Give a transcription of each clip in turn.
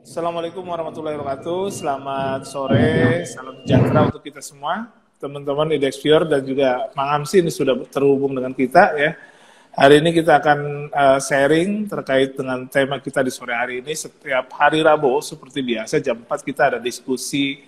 Assalamualaikum warahmatullahi wabarakatuh. Selamat sore, salam sejahtera untuk kita semua, teman-teman Index Viewer dan juga Mang Amsi ini sudah terhubung dengan kita ya. Hari ini kita akan sharing terkait dengan tema kita di sore hari ini. Setiap hari Rabu seperti biasa jam 4 kita ada diskusi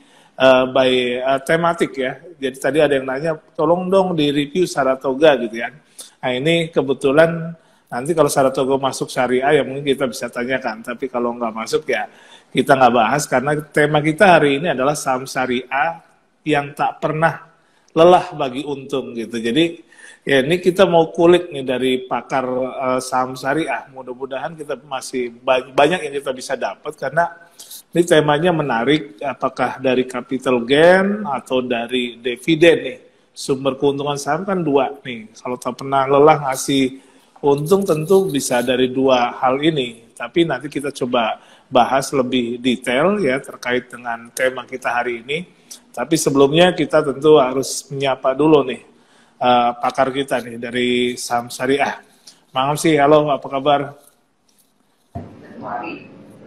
tematik ya. Jadi tadi ada yang nanya, tolong dong di review Saratoga gitu ya. Nah ini kebetulan nanti kalau Saratoga masuk syariah ya mungkin kita bisa tanyakan. Tapi kalau nggak masuk ya kita nggak bahas karena tema kita hari ini adalah saham syariah yang tak pernah lelah bagi untung gitu. Jadi ya ini kita mau kulik nih dari pakar saham syariah. Mudah-mudahan kita masih banyak yang kita bisa dapat karena ini temanya menarik. Apakah dari capital gain atau dari dividen nih? Sumber keuntungan saham kan dua nih. Kalau tak pernah lelah ngasih untung tentu bisa dari dua hal ini. Tapi nanti kita coba bahas lebih detail ya terkait dengan tema kita hari ini. Tapi sebelumnya kita tentu harus menyapa dulu nih pakar kita nih dari saham syariah. Mang Amsi, halo, apa kabar?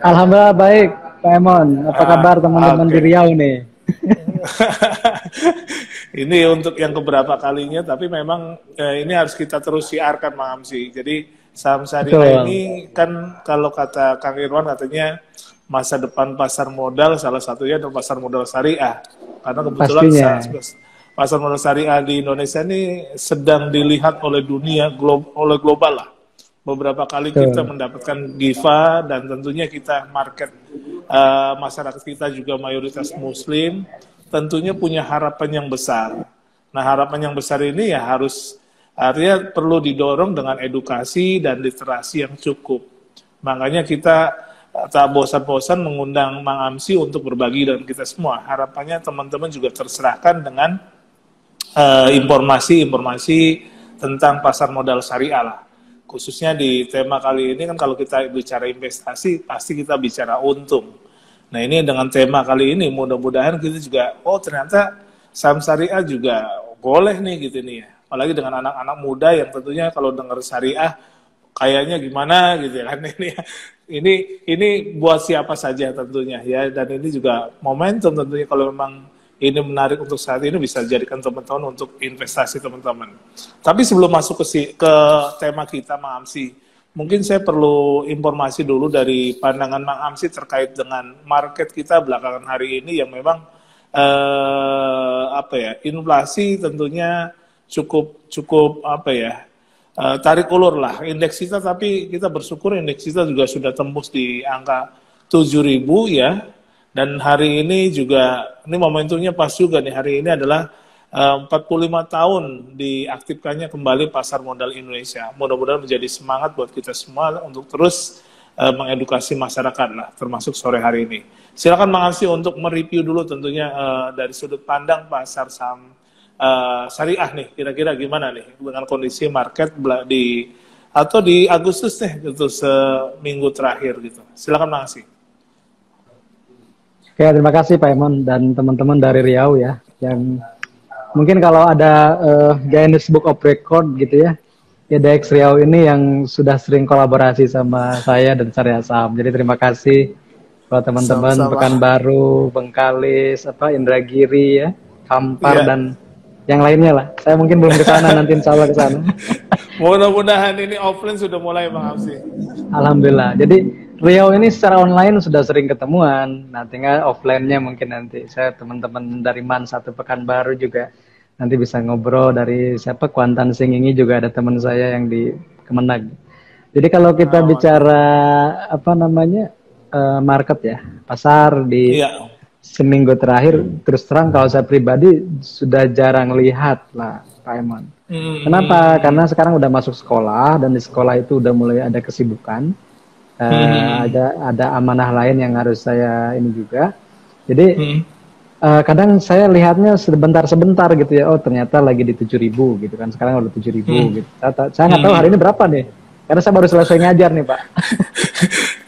Alhamdulillah baik, Pak Emon. Apa kabar teman-teman di Riau nih? Ini untuk yang keberapa kalinya, tapi memang ini harus kita terus siarkan, Mang Amsi. Jadi saham syariah ini kan kalau kata Kang Irwan katanya masa depan pasar modal salah satunya adalah pasar modal syariah. Karena kebetulan pasar modal syariah di Indonesia ini sedang dilihat oleh dunia, oleh global lah. Beberapa kali kita mendapatkan GIFA dan tentunya kita market masyarakat kita juga mayoritas Muslim. Tentunya punya harapan yang besar. Nah harapan yang besar ini ya artinya perlu didorong dengan edukasi dan literasi yang cukup. Makanya kita tak bosan-bosan mengundang Mang Amsi untuk berbagi dengan kita semua. Harapannya teman-teman juga terserahkan dengan informasi-informasi tentang pasar modal syariah lah. Khususnya di tema kali ini kan kalau kita bicara investasi pasti kita bicara untung. Nah ini dengan tema kali ini mudah-mudahan kita juga, oh ternyata saham syariah juga boleh nih gitu nih ya. Apalagi dengan anak-anak muda yang tentunya kalau dengar syariah kayaknya gimana gitu kan ini. Ini buat siapa saja tentunya ya. Dan ini juga momentum tentunya kalau memang ini menarik untuk saat ini bisa jadikan teman-teman untuk investasi teman-teman. Tapi sebelum masuk ke tema kita Mang Amsi, mungkin saya perlu informasi dulu dari pandangan Mang Amsi terkait dengan market kita belakangan hari ini yang memang inflasi tentunya cukup tarik ulur lah indeks kita, tapi kita bersyukur indeks kita juga sudah tembus di angka 7.000 ya. Dan hari ini juga ini momentumnya pas juga nih, hari ini adalah 45 tahun diaktifkannya kembali pasar modal Indonesia. Mudah-mudahan menjadi semangat buat kita semua untuk terus mengedukasi masyarakat lah, termasuk sore hari ini. Silakan Mang Amsi untuk mereview dulu tentunya dari sudut pandang pasar saham syariah nih, kira-kira gimana nih dengan kondisi market di Agustus nih gitu seminggu terakhir gitu. Silakan Mang Amsi. Oke, terima kasih Pak Emon dan teman-teman dari Riau ya, yang mungkin kalau ada Guinness Book of Record gitu ya, IDX Riau ini yang sudah sering kolaborasi sama saya dan Syariah Saham. Jadi terima kasih buat teman-teman Pekanbaru, Bengkalis, Indragiri ya, Kampar dan yang lainnya lah. Saya mungkin belum ke sana, nanti insya Allah ke sana. Mudah-mudahan ini offline sudah mulai Bang Amsi. Alhamdulillah. Jadi Riau ini secara online sudah sering ketemuan. Nah tinggal offline-nya mungkin nanti. Saya teman-teman dari MAN 1 Pekanbaru juga nanti bisa ngobrol. Dari Kuantan Singingi juga ada teman saya yang di Kemenag. Jadi kalau kita bicara market ya, pasar di seminggu terakhir, terus terang kalau saya pribadi sudah jarang lihat lah Pak Emon. Kenapa? Karena sekarang udah masuk sekolah dan di sekolah itu udah mulai ada kesibukan. Ada amanah lain yang harus saya ini juga. Jadi kadang saya lihatnya sebentar-sebentar gitu ya. Oh ternyata lagi di 7.000 gitu kan. Sekarang udah 7.000 gitu. Saya nggak tahu hari ini berapa nih. Karena saya baru selesai ngajar nih Pak.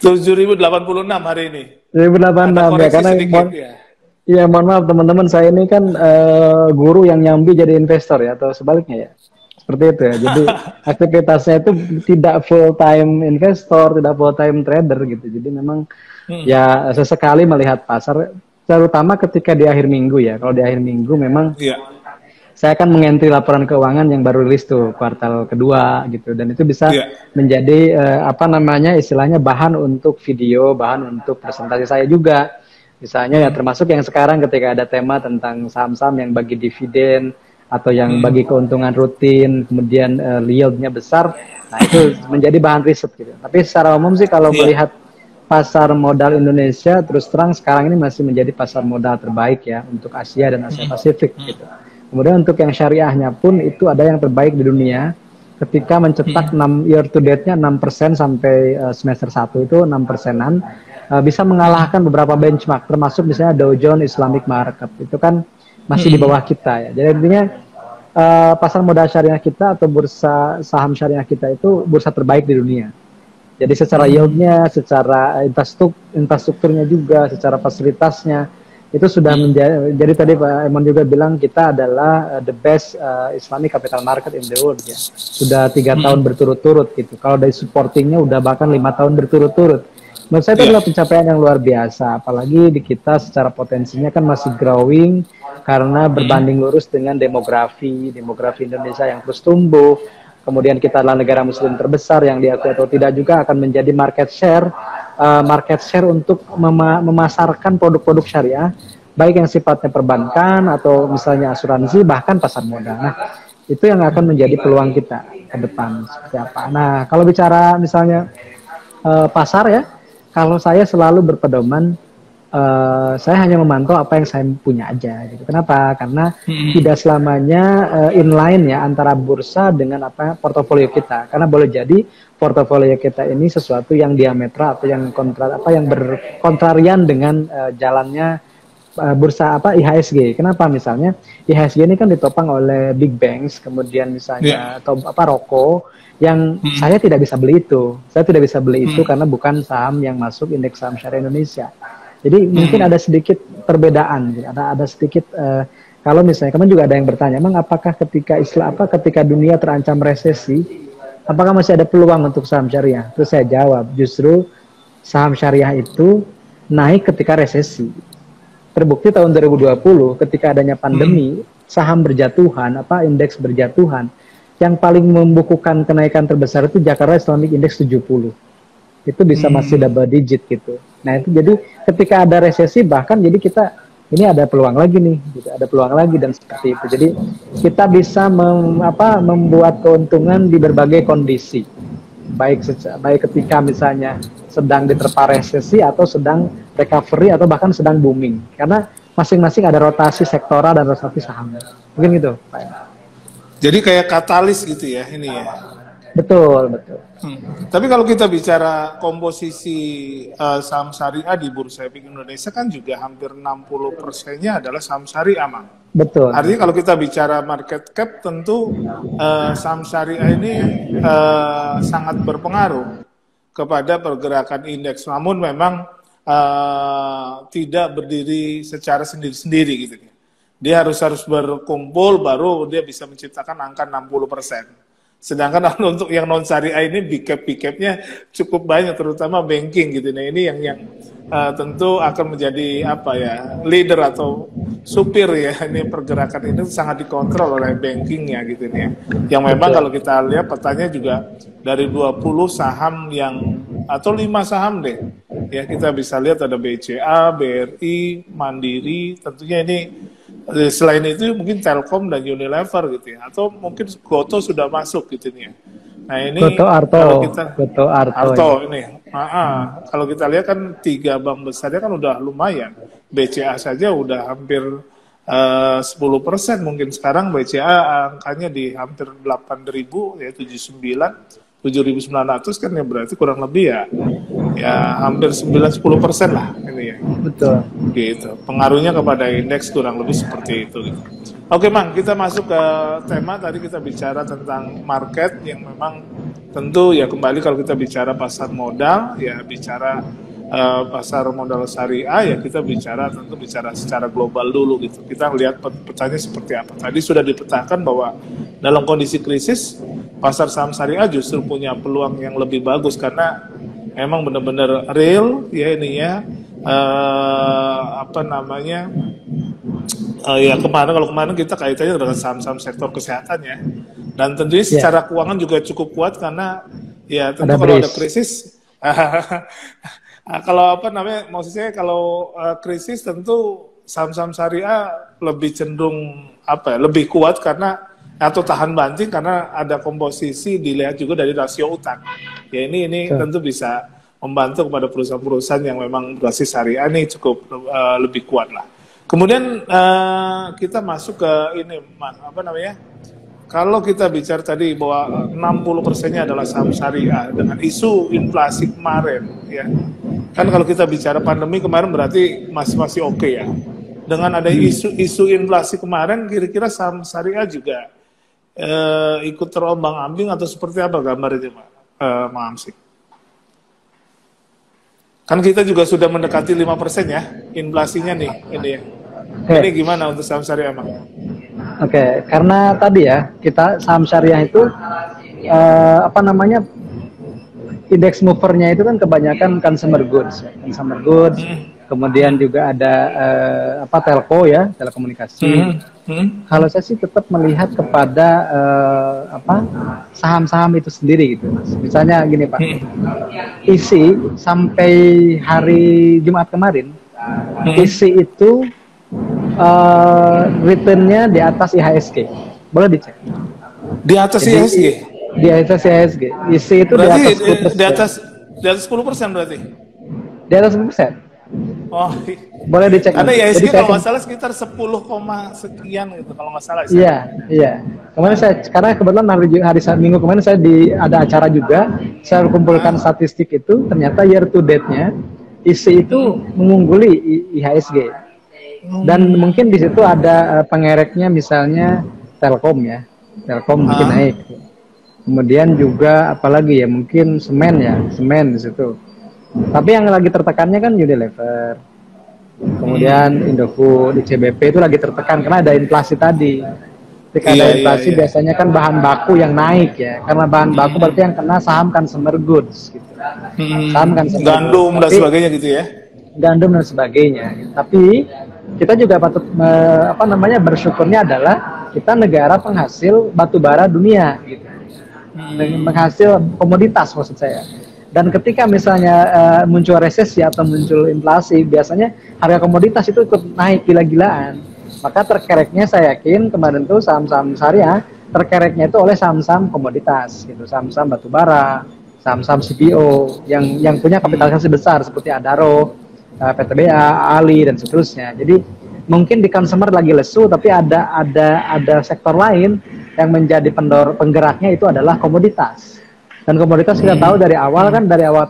7.086 hari ini. 7.086 ya. Karena mohon maaf teman-teman, saya ini kan guru yang nyambi jadi investor ya, atau sebaliknya ya. seperti itu ya. Jadi aktivitasnya itu tidak full time investor, tidak full time trader gitu. Jadi memang ya sesekali melihat pasar, terutama ketika di akhir minggu ya. Kalau di akhir minggu memang saya akan mengentri laporan keuangan yang baru rilis tuh kuartal kedua gitu, dan itu bisa menjadi apa namanya istilahnya bahan untuk video, bahan untuk presentasi saya juga. Misalnya ya termasuk yang sekarang ketika ada tema tentang saham-saham yang bagi dividen atau yang bagi keuntungan rutin, kemudian yieldnya besar, nah itu menjadi bahan riset gitu. Tapi secara umum sih kalau melihat pasar modal Indonesia, terus terang sekarang ini masih menjadi pasar modal terbaik ya untuk Asia dan Asia Pasifik gitu. Kemudian untuk yang syariahnya pun itu ada yang terbaik di dunia, ketika mencetak 6 year to date-nya 6% sampai semester 1 itu 6%-an, bisa mengalahkan beberapa benchmark, termasuk misalnya Dow Jones Islamic Market, itu kan masih di bawah kita ya. Jadi intinya pasar modal syariah kita atau bursa saham syariah kita itu bursa terbaik di dunia. Jadi secara yieldnya, secara infrastrukturnya juga, secara fasilitasnya, itu sudah menjadi, jadi tadi Pak Emon juga bilang kita adalah the best Islamic capital market in the world ya. Sudah 3 tahun berturut-turut gitu. Kalau dari supportingnya udah bahkan 5 tahun berturut-turut. Menurut saya itu adalah pencapaian yang luar biasa. Apalagi di kita secara potensinya kan masih growing karena berbanding lurus dengan demografi Indonesia yang terus tumbuh. Kemudian kita adalah negara muslim terbesar yang diakui atau tidak juga akan menjadi market share untuk memasarkan produk-produk syariah, baik yang sifatnya perbankan atau misalnya asuransi, bahkan pasar modal. Nah, itu yang akan menjadi peluang kita ke depan seperti apa. Nah, kalau bicara misalnya pasar ya, kalau saya selalu berpedoman, saya hanya memantau apa yang saya punya aja gitu. Kenapa? Karena tidak selamanya inline ya antara bursa dengan apa portofolio kita. Karena boleh jadi portofolio kita ini sesuatu yang diametral atau yang berkontrarian dengan jalannya bursa IHSG. Kenapa? Misalnya IHSG ini kan ditopang oleh big banks, kemudian misalnya atau rokok yang saya tidak bisa beli itu. Saya tidak bisa beli itu karena bukan saham yang masuk indeks saham syariah Indonesia. Jadi mungkin ada sedikit perbedaan, ada sedikit kalau misalnya kemarin juga ada yang bertanya, emang apakah ketika dunia terancam resesi, apakah masih ada peluang untuk saham syariah? Terus saya jawab, justru saham syariah itu naik ketika resesi. Terbukti tahun 2020 ketika adanya pandemi, saham berjatuhan, indeks berjatuhan, yang paling membukukan kenaikan terbesar itu Jakarta Islamic Index 70. Itu bisa masih double digit gitu. Nah itu jadi ketika ada resesi bahkan jadi kita ini ada peluang lagi nih, gitu, ada peluang lagi dan seperti itu. Jadi kita bisa membuat keuntungan di berbagai kondisi, baik ketika misalnya sedang diterpa resesi atau sedang recovery atau bahkan sedang booming. Karena masing-masing ada rotasi sektoral dan rotasi saham. Mungkin gitu, Pak. Jadi kayak katalis gitu ya ini ya. Betul. Tapi kalau kita bicara komposisi saham syariah di Bursa Efek Indonesia kan juga hampir 60%-nya adalah saham syariah, Mang. Betul. Artinya kalau kita bicara market cap tentu saham syariah ini sangat berpengaruh kepada pergerakan indeks. Namun memang tidak berdiri secara sendiri-sendiri gitu. Dia harus berkumpul baru dia bisa menciptakan angka 60%. Sedangkan untuk yang non syariah ini big cap-nya cukup banyak, terutama banking gitu. Nah ini yang tentu akan menjadi leader atau supir ya. Ini pergerakan ini sangat dikontrol oleh bankingnya gitu nih. Yang memang kalau kita lihat petanya juga dari 20 saham atau 5 saham deh. Ya kita bisa lihat ada BCA, BRI, Mandiri, tentunya ini. Selain itu mungkin Telkom dan Unilever gitu ya, atau mungkin Goto sudah masuk gitu nih ya. Nah ini Goto Arto ini. Kalau kita lihat kan 3 bank besarnya kan udah lumayan. BCA saja udah hampir 10% mungkin sekarang BCA angkanya di hampir 8.000 ya 7.900 kan ya, berarti kurang lebih ya hampir 9-10% lah ini ya. Betul. Gitu. Pengaruhnya kepada indeks kurang lebih seperti itu. Gitu. Oke, Mang, kita masuk ke tema tadi kita bicara tentang market yang memang tentu ya kembali kalau kita bicara pasar modal ya bicara pasar modal syariah, ya kita tentu bicara secara global dulu gitu. Kita lihat petanya seperti apa. Tadi sudah dipetakan bahwa dalam kondisi krisis pasar saham syariah justru punya peluang yang lebih bagus karena memang benar-benar real ya ininya ya kemarin kita kaitannya dengan saham-saham sektor kesehatan ya, dan tentunya secara keuangan juga cukup kuat karena ya tentu kalau ada krisis kalau maksudnya kalau krisis tentu saham-saham syariah lebih cenderung lebih kuat karena atau tahan banting karena ada komposisi dilihat juga dari rasio utang. Ya ini tentu bisa membantu kepada perusahaan-perusahaan yang memang berbasis syariah ini cukup lebih kuat lah. Kemudian kita masuk ke ini kalau kita bicara tadi bahwa 60%-nya adalah saham syariah dengan isu inflasi kemarin, ya kan kalau kita bicara pandemi kemarin berarti masih oke ya. Dengan ada isu inflasi kemarin, kira-kira saham syariah juga ikut terombang-ambing atau seperti apa gambarnya, Pak Hamsi? Kan kita juga sudah mendekati 5% ya inflasinya nih ini ya. Ini gimana untuk saham syariah, Bang? Oke, karena tadi ya kita saham syariah itu indeks movernya itu kan kebanyakan consumer goods, kemudian juga ada telco ya, telekomunikasi. Kalau saya sih tetap melihat kepada saham-saham itu sendiri gitu, Mas. Misalnya gini Pak, isi sampai hari Jumat kemarin, isi itu returnnya di atas IHSG, boleh dicek. Di atas IHSG? Di atas IHSG, isi itu berarti di atas 10% berarti? Di atas 10%. Oh, boleh dicek. Karena IHSG kalau nggak salah sekitar 10, sekian gitu kalau nggak salah. Iya. Kemarin karena kebetulan hari Minggu kemarin saya ada acara juga, saya kumpulkan statistik itu, ternyata year to date-nya isi itu mengungguli IHSG. Dan mungkin di situ ada pengereknya misalnya Telkom ya, Telkom mungkin naik. Kemudian juga apalagi ya, mungkin semen di situ. Tapi yang lagi tertekannya kan Unilever, kemudian Indofood, ICBP itu lagi tertekan karena ada inflasi tadi. Ketika ada inflasi biasanya kan bahan baku yang naik ya, karena bahan baku berarti yang kena saham consumer goods gitu. Saham consumer gandum dan sebagainya gitu ya. Gandum dan sebagainya. Tapi kita juga patut bersyukurnya adalah kita negara penghasil batu bara dunia gitu. Penghasil komoditas maksud saya. Dan ketika misalnya muncul resesi atau muncul inflasi, biasanya harga komoditas itu ikut naik gila-gilaan. Maka terkereknya saya yakin kemarin tuh saham-saham syariah terkereknya itu oleh saham-saham komoditas gitu, saham-saham batu bara, saham-saham CPO yang punya kapitalisasi besar seperti Adaro, PTBA, Ali dan seterusnya. Jadi mungkin di consumer lagi lesu, tapi ada sektor lain yang menjadi penggeraknya itu adalah komoditas. Dan komoditas kita tahu dari awal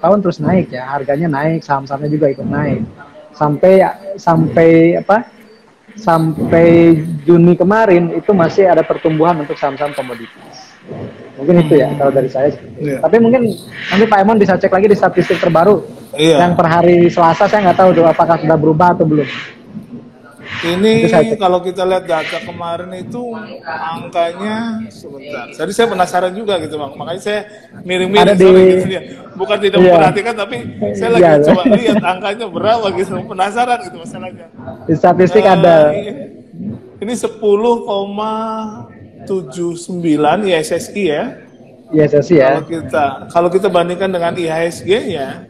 tahun terus naik ya, harganya naik, saham-sahamnya juga ikut naik. Sampai Juni kemarin itu masih ada pertumbuhan untuk saham-saham komoditas. Mungkin itu ya kalau dari saya. Tapi mungkin nanti Pak Emon bisa cek lagi di statistik terbaru yang per hari Selasa, saya nggak tahu tuh apakah sudah berubah atau belum. Ini kalau kita lihat data kemarin itu angkanya sebentar. Jadi saya penasaran juga gitu Bang. Makanya saya miring-miring gitu ya. Bukan tidak memperhatikan tapi saya lagi coba lihat angkanya berapa gitu. Penasaran gitu masalahnya. Di statistik ada. Ini 10,79 IHSG ya. IHSG ya. Kalau kita bandingkan dengan IHSG-nya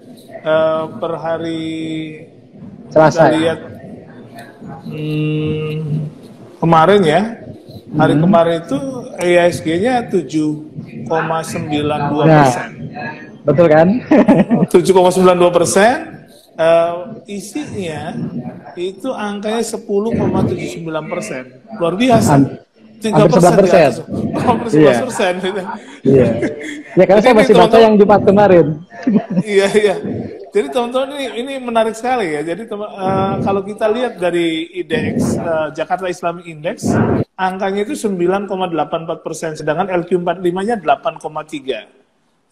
per hari Selasa. Kita lihat kemarin ya, hari kemarin itu IHSG-nya 7,92%. Betul kan? 7,92%. Isinya itu angkanya 10,79%. Luar biasa. 3%. 11%. Iya. Ya karena saya masih baca yang Jumat kemarin. Iya. Jadi teman-teman ini menarik sekali ya. Jadi kalau kita lihat dari indeks Jakarta Islamic Index, angkanya itu 9,84%, sedangkan LQ45-nya 8,3.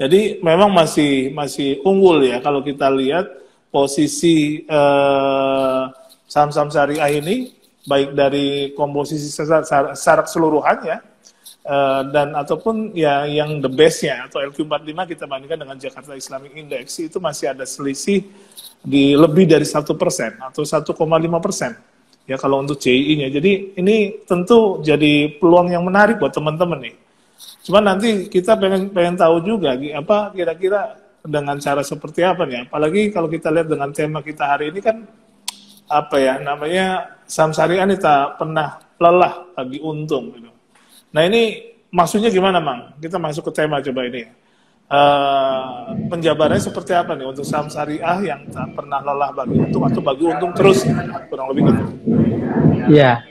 Jadi memang masih unggul ya kalau kita lihat posisi saham-saham syariah ini, baik dari komposisi secara keseluruhan ya, dan ataupun ya yang the best-nya atau LQ45 kita bandingkan dengan Jakarta Islamic Index, itu masih ada selisih di lebih dari 1% atau 1,5% ya kalau untuk CII-nya. Jadi ini tentu jadi peluang yang menarik buat teman-teman nih. Cuma nanti kita pengen tahu juga apa kira-kira dengan cara seperti apa nih. Apalagi kalau kita lihat dengan tema kita hari ini kan apa ya namanya, saham syariah ini tak pernah lelah bagi untung gitu. Nah ini maksudnya gimana, Mang? Kita masuk ke tema coba ini. Penjabarannya seperti apa nih untuk saham syariah yang tak pernah lelah bagi untung atau bagi untung terus, kurang lebih gitu. Iya,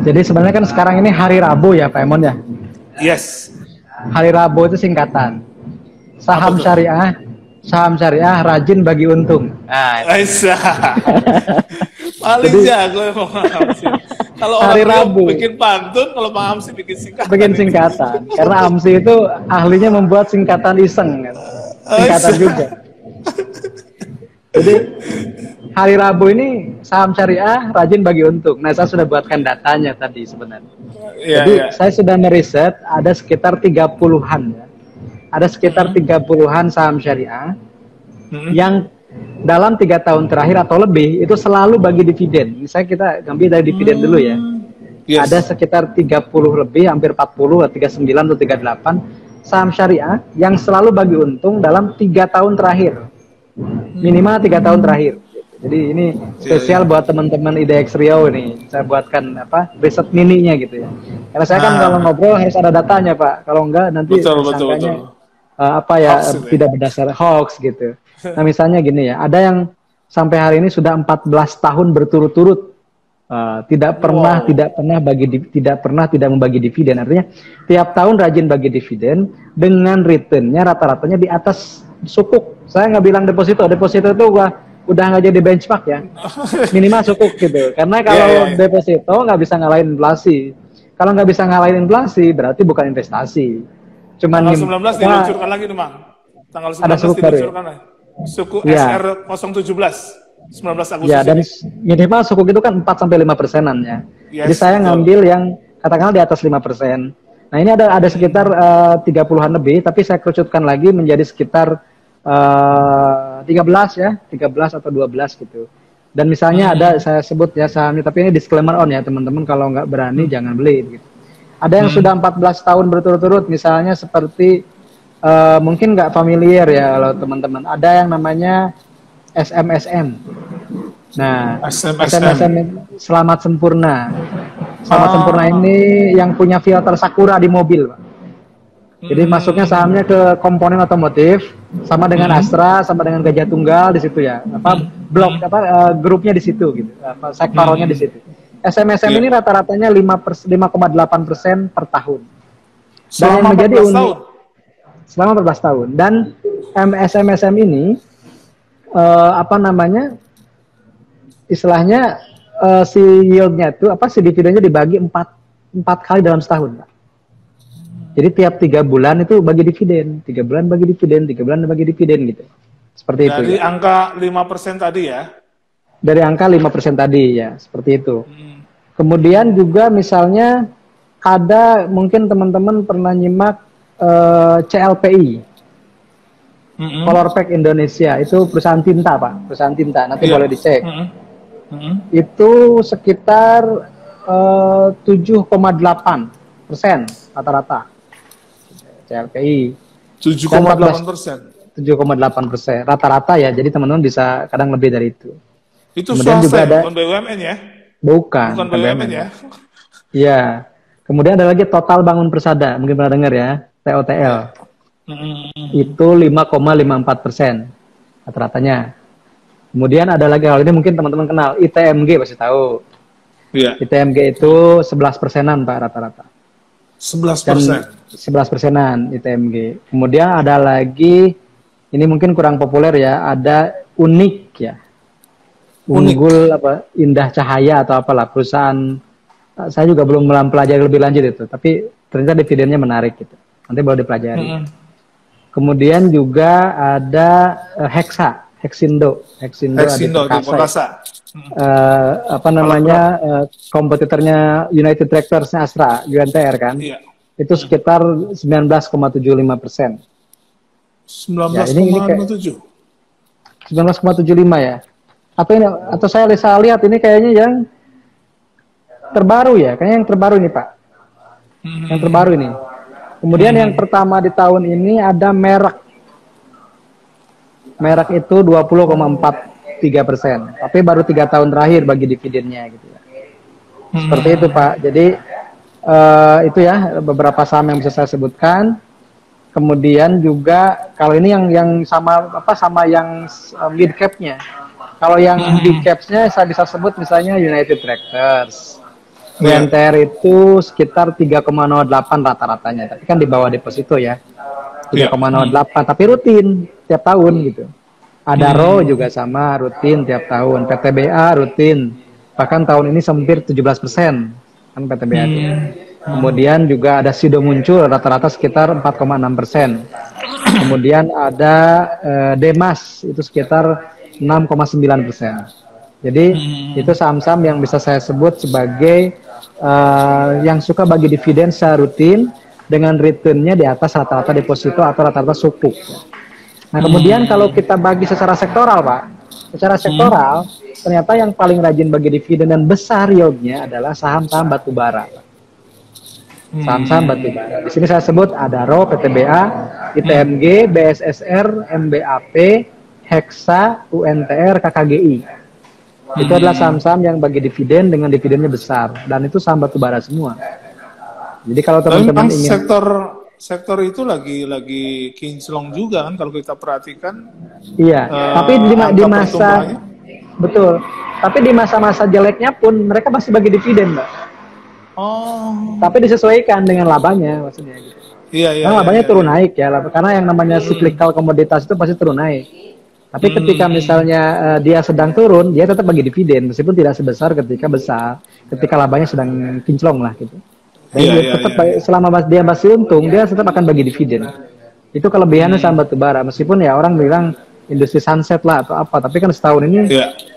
jadi sebenarnya kan sekarang ini hari Rabu ya Pak Emon ya? Yes. Hari Rabu itu singkatan. Saham syariah rajin bagi untung. Nah, paling jago emang Hamsi. Kalau hari orang Rabu bikin pantun, kalau Pak Hamsi bikin singkatan. Bikin singkatan. Karena Hamsi itu ahlinya membuat singkatan iseng kan. Singkatan juga. Jadi hari Rabu ini saham syariah rajin bagi untung. Nah, saya sudah buatkan datanya tadi sebenarnya. Jadi saya sudah meriset ada sekitar 30-an ya. Ada sekitar 30-an saham syariah yang dalam 3 tahun terakhir atau lebih itu selalu bagi dividen. Misalnya kita ambil dari dividen dulu ya. Yes. Ada sekitar 30 lebih, hampir 40, 39 atau 38 saham syariah yang selalu bagi untung dalam 3 tahun terakhir. Minimal 3 tahun terakhir. Jadi ini spesial buat teman-teman IDX Riau nih. Saya buatkan riset mininya gitu ya. Karena saya kan kalau ngobrol harus ada datanya Pak. Kalau enggak nanti disangkanya hoax, tidak berdasar hoax gitu. Nah misalnya gini ya, ada yang sampai hari ini sudah 14 tahun berturut-turut tidak pernah tidak membagi dividen. Artinya tiap tahun rajin bagi dividen dengan returnnya rata-ratanya di atas sukuk. Saya nggak bilang deposito itu udah nggak jadi benchmark ya, minimal sukuk gitu. Karena kalau deposito nggak bisa ngalahin inflasi. Kalau nggak bisa ngalahin inflasi berarti bukan investasi. Cuman tanggal 19 diluncurkan lagi nih Mang. Tanggal 19 diluncurkan lagi. Suku SR017 19 Agustus. Ya, dan minimal suku itu kan 4-5% ya. Yes, jadi saya ngambil yang katakanlah di atas 5%. Nah, ini ada sekitar 30-an lebih, tapi saya kerucutkan lagi menjadi sekitar 13 ya, 13 atau 12 gitu. Dan misalnya ada saya sebut ya sahamnya, tapi ini disclaimer on ya teman-teman, kalau nggak berani jangan beli gitu. Ada yang sudah 14 tahun berturut-turut, misalnya seperti mungkin nggak familiar ya kalau teman-teman. Ada yang namanya SMSM. Nah, SMSM Selamat Sempurna. Selamat Sempurna ini yang punya filter Sakura di mobil, Pak. Jadi masuknya sahamnya ke komponen otomotif, sama dengan Astra, sama dengan Gajah Tunggal di situ ya. Grupnya di situ gitu. Sektornya di situ. SMSM ini rata-ratanya 5,8% per tahun. Dan yang menjadi unik selama 14 tahun. Dan SMSM ini istilahnya si yieldnya itu si dividennya dibagi 4 kali dalam setahun, Pak. Jadi tiap 3 bulan itu bagi dividen, 3 bulan bagi dividen, 3 bulan bagi dividen gitu. Seperti itu. Dari angka 5% tadi ya? Dari angka 5% tadi ya, seperti itu. Kemudian juga misalnya ada mungkin teman-teman pernah nyimak CLPI. Colorpack Indonesia, itu perusahaan tinta, Pak. Perusahaan tinta, nanti boleh dicek. Itu sekitar 7,8% rata-rata. CLPI 7,8%. 7,8% rata-rata ya. Jadi teman-teman bisa kadang lebih dari itu. Itu kemudian swasta, juga ada, bukan BUMN ya? Bukan BUMN ya? Iya. Kemudian ada lagi Total Bangun Persada, mungkin pernah dengar ya, TOTL. Itu 5,54% rata-ratanya. Kemudian ada lagi, hal ini mungkin teman-teman kenal, ITMG pasti tahu. Iya. ITMG itu 11%-an Pak rata-rata. 11%. 11%-an ITMG. Kemudian ada lagi, ini mungkin kurang populer ya, ada Unik ya. Unggul Indah Cahaya atau apalah, perusahaan, saya juga belum mempelajari lebih lanjut itu, tapi ternyata dividennya menarik gitu. Nanti boleh dipelajari. Kemudian juga ada Hexa. Hexindo Adi Hexindo di Perkasa. Perkasa. Apa namanya kompetitornya United Tractors Astra UNTR kan, itu sekitar 19,75%. 19,7. 19,75 ya. Atau saya lihat ini kayaknya yang terbaru ya, kayaknya yang terbaru ini Pak. Yang terbaru ini. Kemudian yang pertama di tahun ini ada Merek. Merek itu 20,43%. Tapi baru 3 tahun terakhir bagi dividennya gitu ya. Seperti itu Pak. Jadi itu ya beberapa saham yang bisa saya sebutkan. Kemudian juga kalau ini yang sama yang mid capnya. Kalau yang big caps-nya saya bisa sebut misalnya United Tractors. UNTR itu sekitar 3,08 rata-ratanya, tapi kan di bawah deposito ya. 3,08 tapi rutin tiap tahun gitu. Adaro juga sama rutin tiap tahun. PTBA rutin. Bahkan tahun ini hampir 17% kan PTBA itu. Kemudian juga ada Sido muncul rata-rata sekitar 4,6%. Kemudian ada Demas itu sekitar 6,9%. Jadi itu saham-saham yang bisa saya sebut sebagai yang suka bagi dividen secara rutin dengan returnnya di atas rata-rata deposito atau rata-rata sukuk. Nah kemudian kalau kita bagi secara sektoral Pak, secara sektoral ternyata yang paling rajin bagi dividen dan besar yieldnya adalah saham-saham batubara. Saham-saham batubara. Di sini saya sebut Adaro, PTBA, ITMG, BSSR, MBAP, Hexa, UNTR, KKGI. Itu adalah saham-saham yang bagi dividen dengan dividennya besar, dan itu saham batubara semua. Jadi kalau teman-teman ingin sektor itu lagi kinclong juga kan kalau kita perhatikan. Iya, tapi di masa betul. Tapi di masa-masa jeleknya pun mereka masih bagi dividen, Mbak. Oh. Tapi disesuaikan dengan labanya maksudnya gitu. Iya. Karena labanya turun naik ya, karena yang namanya cyclical komoditas itu pasti turun naik. Tapi ketika misalnya dia sedang turun, dia tetap bagi dividen meskipun tidak sebesar ketika labanya sedang kinclong lah gitu. Dan selama dia masih untung, dia tetap akan bagi dividen. Itu kelebihannya saham batubara. Meskipun ya orang bilang industri sunset lah atau apa, tapi kan setahun ini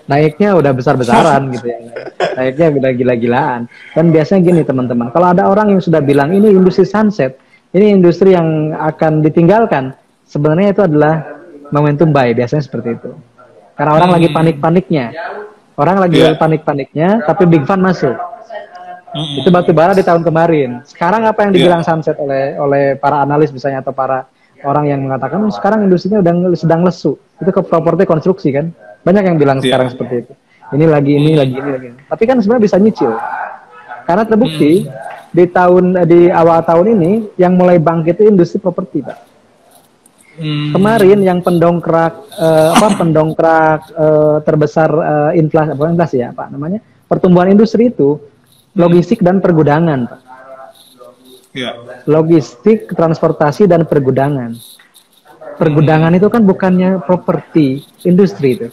naiknya udah besar-besaran gitu ya. Naiknya udah gila-gilaan. Dan biasanya gini teman-teman, kalau ada orang yang sudah bilang ini industri sunset, ini industri yang akan ditinggalkan, sebenarnya itu adalah momentum buy, biasanya seperti itu. Karena orang lagi panik-paniknya. Orang lagi panik-paniknya, tapi big fund masuk. Itu batubara di tahun kemarin. Sekarang apa yang dibilang sunset oleh para analis misalnya atau para orang yang mengatakan sekarang industrinya udah sedang lesu. Itu ke properti konstruksi kan. Banyak yang bilang sekarang seperti itu. Ini lagi. Tapi kan sebenarnya bisa nyicil. Karena terbukti di awal tahun ini yang mulai bangkit itu industri properti, Pak. Kemarin yang pendongkrak terbesar inflasi ya Pak namanya pertumbuhan industri itu logistik dan pergudangan Pak. Logistik, transportasi dan pergudangan. Pergudangan itu kan bukannya properti industri itu.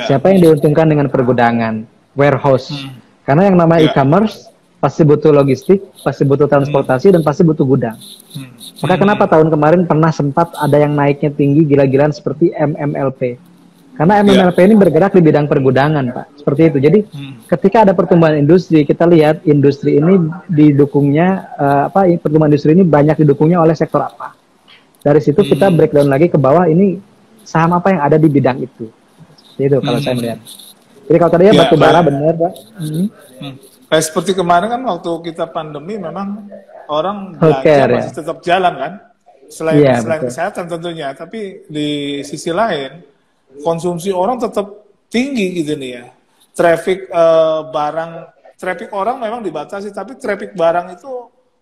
Siapa yang diuntungkan dengan pergudangan? Warehouse. Karena yang namanya e-commerce pasti butuh logistik, pasti butuh transportasi dan pasti butuh gudang. Maka kenapa tahun kemarin pernah sempat ada yang naiknya tinggi gila-gilaan seperti MMLP. Karena MMLP ini bergerak di bidang pergudangan, Pak. Seperti itu. Jadi ketika ada pertumbuhan industri, kita lihat industri ini didukungnya pertumbuhan industri ini banyak didukungnya oleh sektor apa. Dari situ kita breakdown lagi ke bawah ini saham apa yang ada di bidang itu. Seperti itu kalau saya melihat. Jadi kalau tadi batubara benar, Pak. Kayak seperti kemarin kan waktu kita pandemi memang orang belanja masih tetap jalan kan, selain kesehatan tentunya, tapi di sisi lain konsumsi orang tetap tinggi gitu nih ya. Traffic orang memang dibatasi, tapi traffic barang itu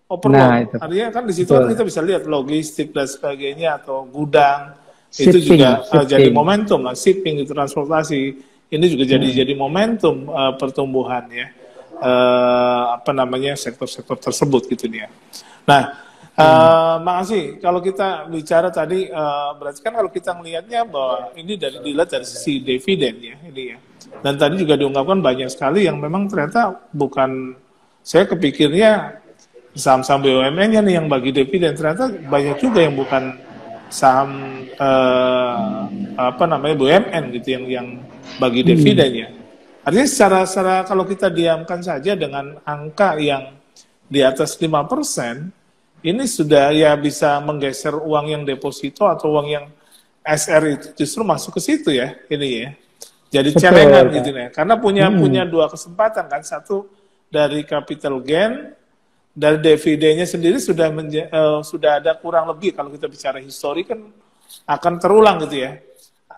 overload. Artinya kan di situ kan kita bisa lihat logistik dan sebagainya atau gudang itu juga jadi momentum lah, shipping itu transportasi ini juga jadi momentum pertumbuhan ya. Sektor-sektor tersebut gitu nih ya. Nah, makasih. Kalau kita bicara tadi, berarti kan kalau kita melihatnya bahwa ini dilihat dari sisi dividen ya, ini ya. Dan tadi juga diungkapkan banyak sekali yang memang ternyata bukan, saya kepikirnya saham-saham BUMN-nya nih yang bagi dividen, ternyata banyak juga yang bukan saham apa namanya BUMN gitu yang bagi dividennya. Artinya secara kalau kita diamkan saja dengan angka yang di atas 5%, ini sudah ya bisa menggeser uang yang deposito atau uang yang SR itu justru masuk ke situ ya, ini ya. Jadi celengan gitu ya. Karena punya dua kesempatan kan, satu dari capital gain, dari dividennya sendiri sudah ada kurang lebih kalau kita bicara histori kan akan terulang gitu ya.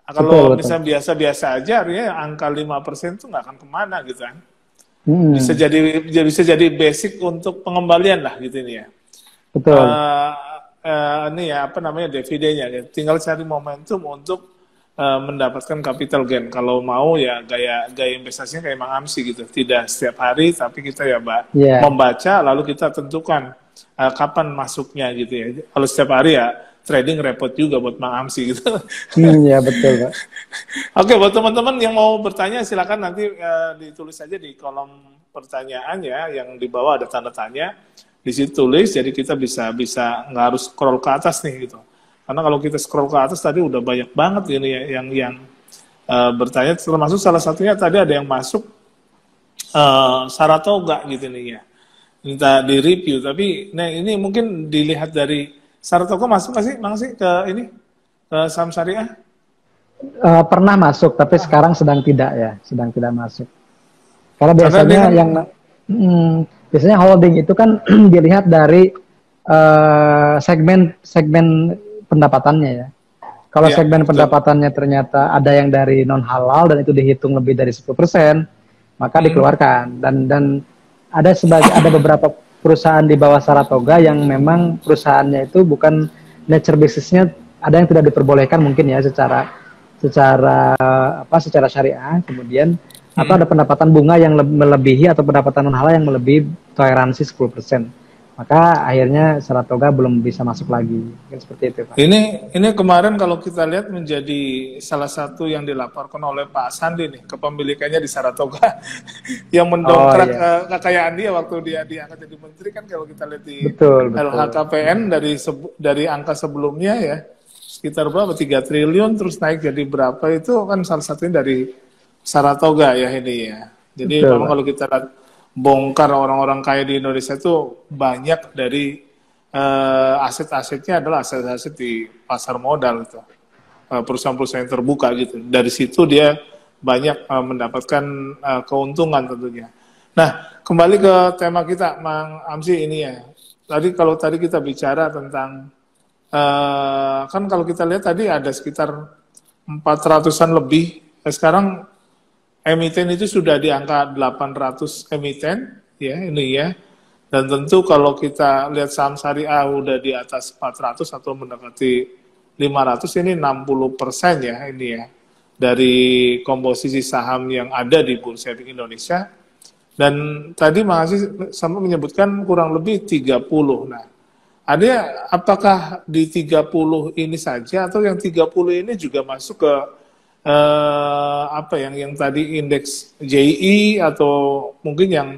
Kalau misalnya biasa-biasa aja, artinya angka 5% itu nggak akan kemana gitu kan. Bisa jadi basic untuk pengembalian lah gitu ini ya. Betul. Ini ya apa namanya dividennya. Ya. Tinggal cari momentum untuk mendapatkan capital gain. Kalau mau ya gaya investasinya kayak Mang Amsi gitu. Tidak setiap hari, tapi kita ya membaca lalu kita tentukan kapan masuknya gitu ya. Kalau setiap hari ya trading repot juga buat Mang Amsi gitu. Ya betul Pak. Oke, buat teman-teman yang mau bertanya silakan nanti ditulis saja di kolom pertanyaan ya, yang di bawah ada tanda tanya, di situ tulis, jadi kita bisa nggak harus scroll ke atas nih gitu. Karena kalau kita scroll ke atas tadi udah banyak banget ini ya, yang bertanya, termasuk salah satunya tadi ada yang masuk Saratoga gitu nih ya, minta di review, tapi nah ini mungkin dilihat dari Saratoga masuk nggak sih, Mang sih ke ini ke saham syariah? Pernah masuk, tapi sekarang sedang tidak masuk. Karena biasanya biasanya holding itu kan dilihat dari segmen pendapatannya ya. Kalau segmen pendapatannya ternyata ada yang dari non halal dan itu dihitung lebih dari 10%, maka dikeluarkan. Dan ada beberapa perusahaan di bawah Saratoga yang memang perusahaannya itu bukan nature bisnisnya, ada yang tidak diperbolehkan mungkin ya secara syariah, kemudian atau ada pendapatan bunga yang melebihi atau pendapatan non halal yang melebihi toleransi 10%. Maka akhirnya Saratoga belum bisa masuk lagi. Mungkin seperti itu, Pak. Ini kemarin kalau kita lihat menjadi salah satu yang dilaporkan oleh Pak Sandi nih, kepemilikannya di Saratoga yang mendongkrak kekayaan dia waktu dia diangkat jadi menteri kan, kalau kita lihat di LHKPN dari angka sebelumnya ya sekitar berapa 3 triliun terus naik jadi berapa, itu kan salah satunya dari Saratoga ya ini ya. Jadi memang kalau kita lihat bongkar orang-orang kaya di Indonesia itu banyak dari aset-asetnya adalah aset-aset di pasar modal itu, perusahaan-perusahaan yang terbuka gitu. Dari situ dia banyak mendapatkan keuntungan tentunya. Nah, kembali ke tema kita, Mang Amsi ini ya. Tadi kita bicara tentang kan kalau kita lihat tadi ada sekitar 400-an lebih. Sekarang emiten itu sudah di angka 800 emiten ya ini ya. Dan tentu kalau kita lihat saham syariah udah di atas 400 atau mendekati 500, ini 60% ya ini ya dari komposisi saham yang ada di Bursa Efek Indonesia. Dan tadi masih sama menyebutkan kurang lebih 30. Nah, ada apakah di 30 ini saja atau yang 30 ini juga masuk ke yang tadi indeks JI atau mungkin yang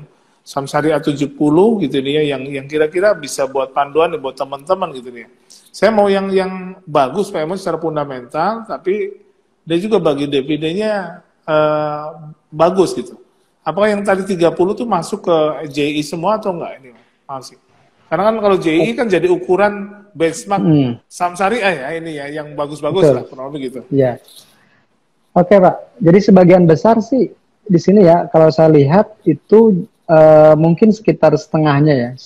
saham syariah 70 gitu nih ya, yang kira-kira bisa buat panduan buat teman-teman gitu nih. Saya mau yang bagus Pak Emon secara fundamental, tapi dia juga bagi dividennya bagus gitu. Apakah yang tadi 30 tuh masuk ke JI semua atau enggak ini masih? Karena kan kalau JI kan jadi ukuran benchmark saham syariah ya ini ya, yang bagus-bagus lah kurang lebih gitu. Iya. Oke Pak, jadi sebagian besar sih di sini ya, kalau saya lihat itu mungkin sekitar setengahnya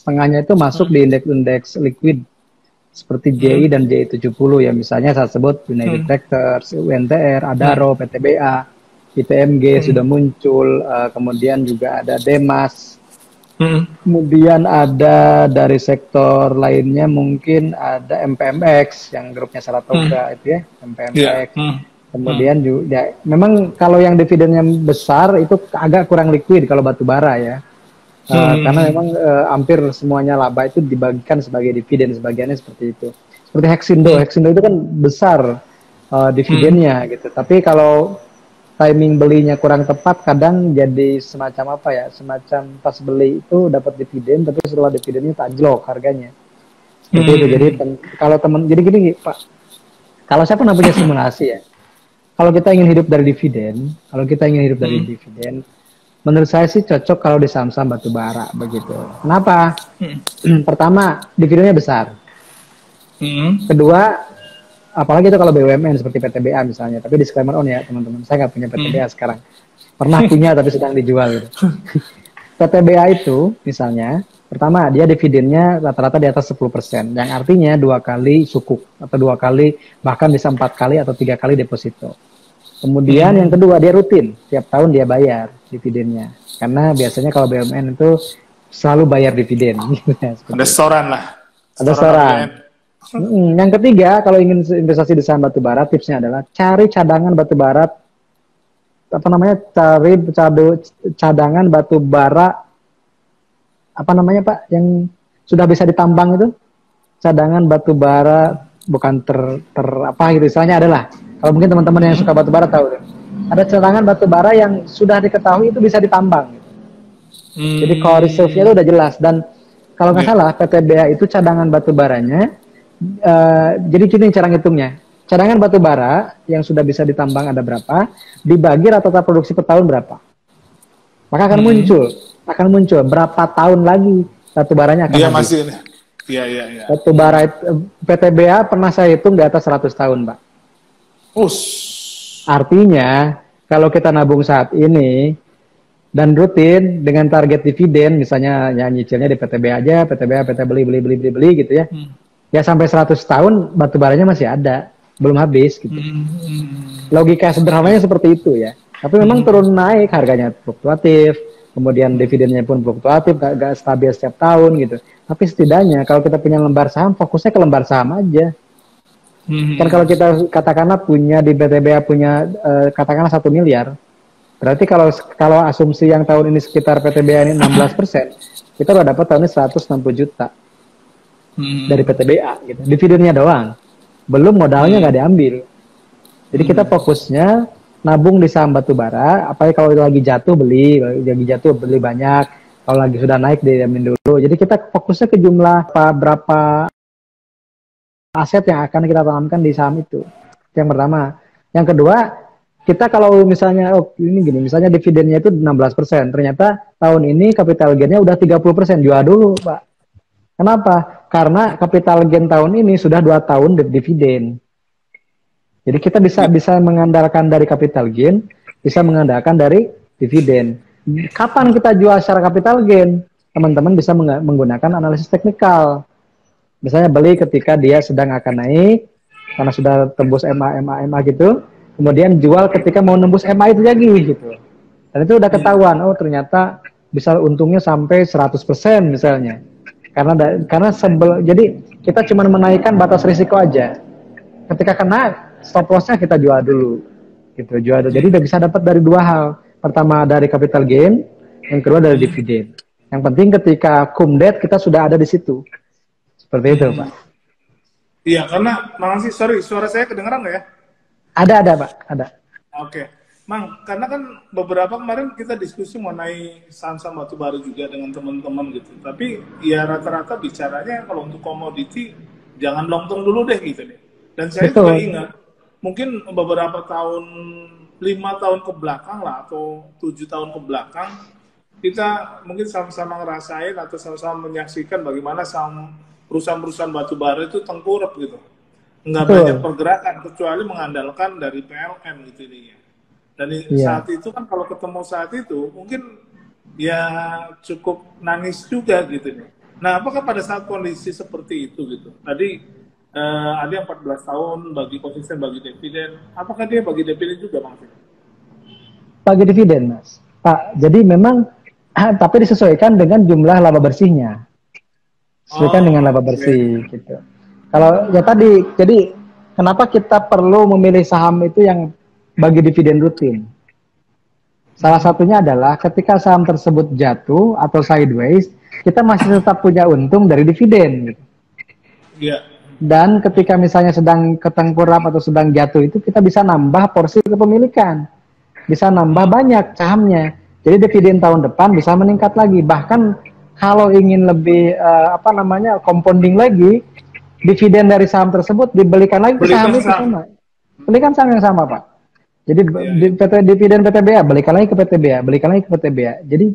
itu masuk di indeks-indeks liquid seperti JI dan JI70 ya, misalnya saya sebut United Tractors, UNTR, Adaro, PTBA, ITMG sudah muncul, kemudian juga ada Demas, kemudian ada dari sektor lainnya mungkin ada MPMX yang grupnya Saratoga itu ya, MPMX. Kemudian juga, memang kalau yang dividennya besar itu agak kurang liquid kalau batu bara ya, karena memang hampir semuanya laba itu dibagikan sebagai dividen, sebagiannya seperti itu. Seperti Hexindo itu kan besar dividennya gitu. Tapi kalau timing belinya kurang tepat, kadang jadi semacam semacam pas beli itu dapat dividen, tapi setelah dividennya tajlok harganya. Seperti itu. Jadi kalau jadi gini Pak. Kalau saya pernah punya simulasi ya. Kalau kita ingin hidup dari dividen, menurut saya sih cocok kalau di saham-saham batu bara begitu. Kenapa? Pertama, dividennya besar. Kedua, apalagi itu kalau BUMN seperti PTBA misalnya. Tapi disclaimer on ya teman-teman, saya nggak punya PTBA sekarang. Pernah punya tapi sedang dijual gitu. PTBA itu misalnya, pertama dia dividennya rata-rata di atas 10%, yang artinya 2 kali sukuk atau 2 kali, bahkan bisa 4 kali atau 3 kali deposito. Kemudian yang kedua dia rutin, tiap tahun dia bayar dividennya. Karena biasanya kalau BUMN itu selalu bayar dividen. Ada setoran lah. Ada setoran. Yang ketiga, kalau ingin investasi di saham batu bara, tipsnya adalah cari cadangan batu bara, cari cadangan batu bara, Pak, yang sudah bisa ditambang itu, cadangan batu bara, bukan gitu, misalnya adalah, kalau mungkin teman-teman yang suka batu bara tahu, ada cadangan batu bara yang sudah diketahui itu bisa ditambang. Jadi kalau reserve-nya itu udah jelas, dan kalau nggak salah PTBA itu cadangan batu baranya, jadi gini cara ngitungnya, cadangan batu bara yang sudah bisa ditambang ada berapa, dibagi rata-rata produksi per tahun berapa, maka akan muncul berapa tahun lagi batu baranya akan habis. Iya. Batu bara PTBA pernah saya hitung di atas 100 tahun, Pak. Artinya kalau kita nabung saat ini dan rutin dengan target dividen, misalnya ya nyicilnya di PTBA aja, PTBA beli gitu ya. Ya sampai 100 tahun batu baranya masih ada, belum habis gitu. Logika sederhananya seperti itu ya. Tapi memang turun naik, harganya fluktuatif, kemudian dividennya pun fluktuatif, gak stabil setiap tahun gitu. Tapi setidaknya kalau kita punya lembar saham, fokusnya ke lembar saham aja. Kan kalau kita katakanlah punya di BTBA punya katakanlah 1 miliar, berarti kalau asumsi yang tahun ini sekitar PTBA ini 16%, kita udah dapat tahun ini 160 juta dari PTBA gitu. Dividennya doang, belum modalnya nggak diambil. Jadi kita fokusnya nabung di saham batu bara, apalagi kalau lagi jatuh beli banyak, kalau lagi sudah naik diamin dulu. Jadi kita fokusnya ke jumlah berapa aset yang akan kita tanamkan di saham itu. Yang pertama. Yang kedua, kita kalau misalnya misalnya dividennya itu 16%, ternyata tahun ini capital gain-nya udah 30%, jual dulu, Pak. Kenapa? Karena capital gain tahun ini sudah 2 tahun dividen. Jadi kita bisa mengandalkan dari capital gain, bisa mengandalkan dari dividen. Kapan kita jual secara capital gain? Teman-teman bisa menggunakan analisis teknikal. Misalnya beli ketika dia sedang akan naik, karena sudah tembus MA gitu, kemudian jual ketika mau nembus MA itu lagi gitu. Dan itu udah ketahuan, ternyata bisa untungnya sampai 100% misalnya. Jadi kita cuma menaikkan batas risiko aja. Ketika kena, stop loss-nya kita jual dulu. Gitu, Jadi udah bisa dapat dari 2 hal. Pertama dari capital gain, yang kedua dari dividen. Yang penting ketika cum-det kita sudah ada di situ. Seperti itu, Pak. Iya, karena suara saya kedengeran nggak ya? Ada, Pak. Ada. Oke. Mang, karena kan beberapa kemarin kita diskusi mengenai saham-saham batu bara juga dengan teman-teman gitu. Tapi ya rata-rata bicaranya kalau untuk komoditi jangan long term dulu deh gitu deh. Dan saya juga ingat, mungkin beberapa tahun, 5 tahun ke belakang lah, atau 7 tahun ke belakang, kita mungkin sama-sama ngerasain atau sama-sama menyaksikan bagaimana saham perusahaan-perusahaan batu bara itu tengkurap gitu. Nggak banyak pergerakan, kecuali mengandalkan dari PLN gitu ini. Dan saat itu kan kalau ketemu saat itu, mungkin ya cukup nangis juga gitu nih. Nah, apakah pada saat kondisi seperti itu gitu, tadi ada yang 14 tahun bagi konsisten bagi dividen, apakah dia bagi dividen juga Bang? Bagi dividen, Mas. Pak, jadi memang tapi disesuaikan dengan jumlah laba bersihnya. Sesuaikan dengan laba bersih gitu. Kalau ya tadi, jadi kenapa kita perlu memilih saham itu yang bagi dividen rutin? Salah satunya adalah ketika saham tersebut jatuh atau sideways, kita masih tetap punya untung dari dividen gitu. Iya. Dan ketika misalnya sedang ketengkurap atau sedang jatuh itu, kita bisa nambah porsi kepemilikan. Bisa nambah banyak sahamnya. Jadi dividen tahun depan bisa meningkat lagi. Bahkan kalau ingin lebih compounding lagi, dividen dari saham tersebut dibelikan lagi ke saham itu sama. Belikan saham yang sama, Pak. Jadi dividen PTBA belikan lagi ke PTBA, belikan lagi ke PTBA. Jadi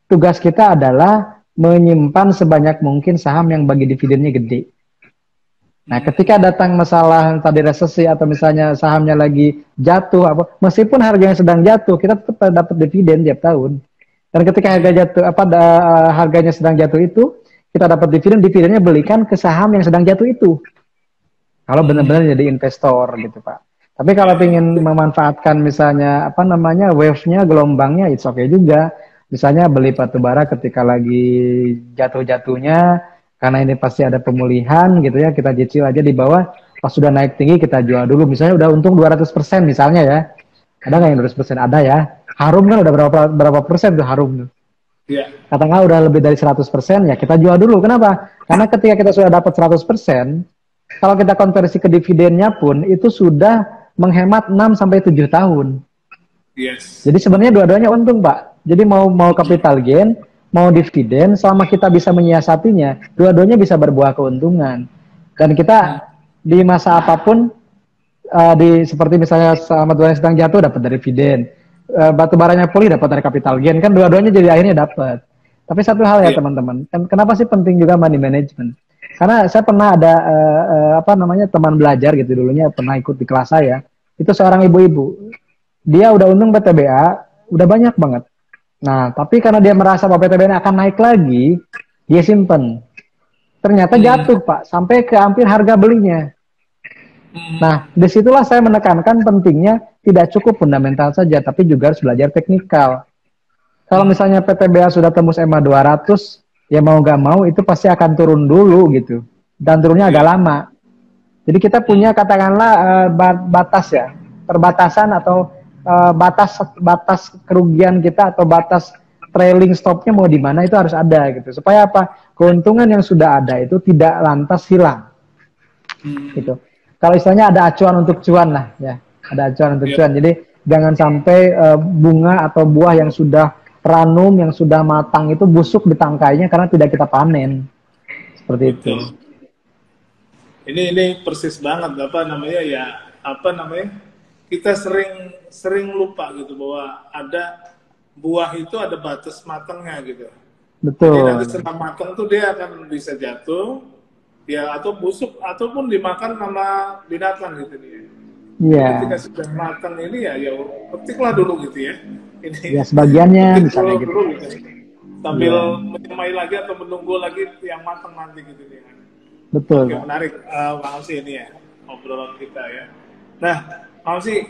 tugas kita adalah menyimpan sebanyak mungkin saham yang bagi dividennya gede. Nah, ketika datang masalah tadi resesi atau misalnya sahamnya lagi jatuh meskipun harganya sedang jatuh, kita tetap dapat dividen tiap tahun. Dan ketika harga jatuh harganya sedang jatuh itu, kita dapat dividennya belikan ke saham yang sedang jatuh itu. Kalau benar-benar jadi investor gitu, Pak. Tapi kalau ingin memanfaatkan misalnya wave-nya, gelombangnya, it's okay juga. Misalnya beli batubara ketika lagi jatuh-jatuhnya, karena ini pasti ada pemulihan gitu ya, kita cicil aja di bawah, pas sudah naik tinggi kita jual dulu. Misalnya udah untung 200% misalnya ya. Ada nggak yang 200%? Ada ya. Harum kan udah berapa persen tuh harum tuh. Yeah. Katakanlah udah lebih dari 100%, ya kita jual dulu. Kenapa? Karena ketika kita sudah dapat 100%, kalau kita konversi ke dividennya pun, itu sudah menghemat 6-7 tahun. Yes. Jadi sebenarnya dua-duanya untung, Pak. Jadi mau capital gain, mau dividen, selama kita bisa menyiasatinya, dua-duanya bisa berbuah keuntungan. Dan kita di masa apapun, seperti misalnya selama dua sedang jatuh, dapat dari dividen. Batu baranya pulih dapat dari capital gain, kan dua-duanya jadi akhirnya dapat. Tapi satu hal ya teman-teman, kenapa sih penting juga money management? Karena saya pernah ada teman belajar gitu dulunya, pernah ikut di kelas saya, itu seorang ibu-ibu, dia udah untung PTBA, udah banyak banget. Nah, tapi karena dia merasa bahwa PTBA akan naik lagi, dia simpen. Ternyata jatuh, Pak, sampai ke hampir harga belinya. Nah, disitulah saya menekankan pentingnya tidak cukup fundamental saja, tapi juga harus belajar teknikal. Kalau misalnya PTBA sudah tembus EMA 200, ya mau nggak mau itu pasti akan turun dulu gitu. Dan turunnya agak lama. Jadi kita punya katakanlah batas ya, perbatasan atau batas kerugian kita atau batas trailing stopnya mau di mana itu harus ada gitu. Supaya apa? Keuntungan yang sudah ada itu tidak lantas hilang. Gitu. Kalau istilahnya ada acuan untuk cuan lah ya, ada acuan untuk cuan. Jadi jangan sampai bunga atau buah yang sudah ranum, yang sudah matang itu busuk di tangkainya karena tidak kita panen. Seperti itu. Ini persis banget kita sering lupa gitu bahwa ada buah itu ada batas matangnya gitu. Betul. Jadi nanti setelah matang tuh dia akan bisa jatuh. Ya, atau busuk, ataupun dimakan sama binatang gitu nih. Iya. Ketika sudah matang ini ya petiklah dulu gitu ya. Ini ya sebagiannya misalnya gitu. Sambil menyemai lagi atau menunggu lagi yang matang nanti gitu nih. Betul. Oke, menarik Bang Amsi ini ya, obrolan kita ya. Nah, Bang Amsi,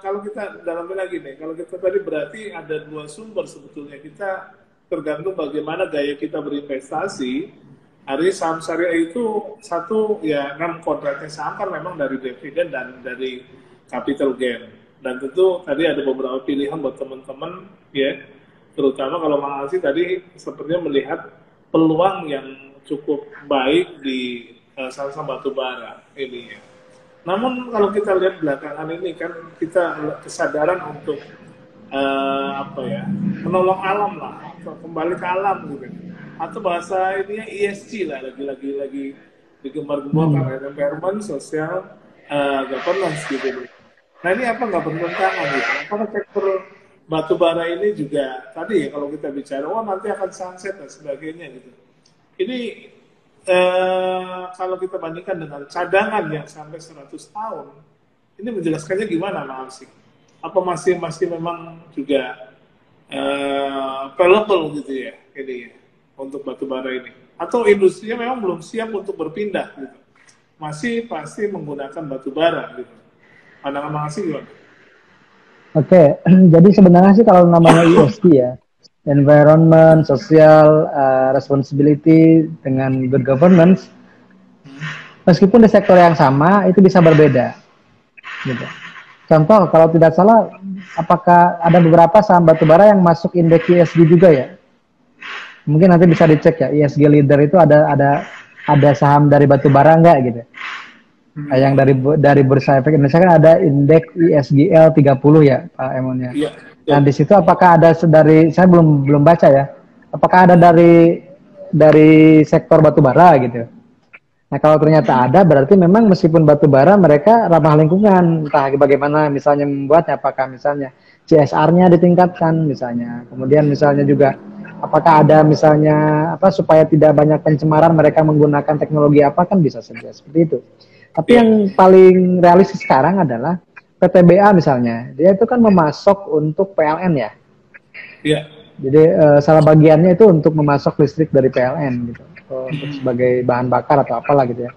kalau kita dalami lagi nih, kalau kita tadi berarti ada dua sumber sebetulnya. Kita tergantung bagaimana gaya kita berinvestasi. Hari saham syariah itu satu ya kontraknya saham kan memang dari dividen dan dari capital gain, dan tentu tadi ada beberapa pilihan buat teman-teman ya, terutama kalau Mang Alsi tadi sepertinya melihat peluang yang cukup baik di saham batubara ini ya. Namun kalau kita lihat belakangan ini kan kita kesadaran untuk menolong alam lah, atau kembali ke alam gitu. Atau bahasa ininya ESG lah, lagi digembar-gemborkan environment, social, governance gitu. Nah ini apa nggak bertentangan gitu? Apakah sektor batubara ini juga tadi ya kalau kita bicara, nanti akan sunset dan sebagainya gitu. Ini kalau kita bandingkan dengan cadangan yang sampai 100 tahun, ini menjelaskannya gimana Mas Amsi? Apa masih memang juga valuable gitu ya ini ya? Untuk batubara ini, atau industrinya memang belum siap untuk berpindah gitu, masih pasti menggunakan batubara gitu. Pandangan Mas gimana? Oke, jadi sebenarnya sih kalau namanya ESG ya, environment, social responsibility dengan good governance, meskipun di sektor yang sama itu bisa berbeda. Gitu. Contoh, kalau tidak salah, apakah ada beberapa saham batubara yang masuk indeks ESG juga ya? Mungkin nanti bisa dicek ya, ESG leader itu ada saham dari batubara enggak gitu. Yang dari Bursa Efek Indonesia kan ada indeks ISGL 30 ya, Pak Emon ya. Iya. Nah, di situ apakah ada dari, saya belum baca ya. Apakah ada dari sektor batubara gitu. Nah, kalau ternyata ada, berarti memang meskipun batu bara mereka ramah lingkungan. Entah bagaimana misalnya membuatnya, apakah misalnya CSR-nya ditingkatkan misalnya. Kemudian misalnya juga apakah ada misalnya apa supaya tidak banyak pencemaran mereka menggunakan teknologi apa, kan bisa saja seperti itu. Tapi yang paling realistis sekarang adalah PTBA misalnya. Dia itu kan memasok untuk PLN ya. Iya. Jadi salah bagiannya itu untuk memasok listrik dari PLN gitu. Untuk sebagai bahan bakar atau apalah gitu ya.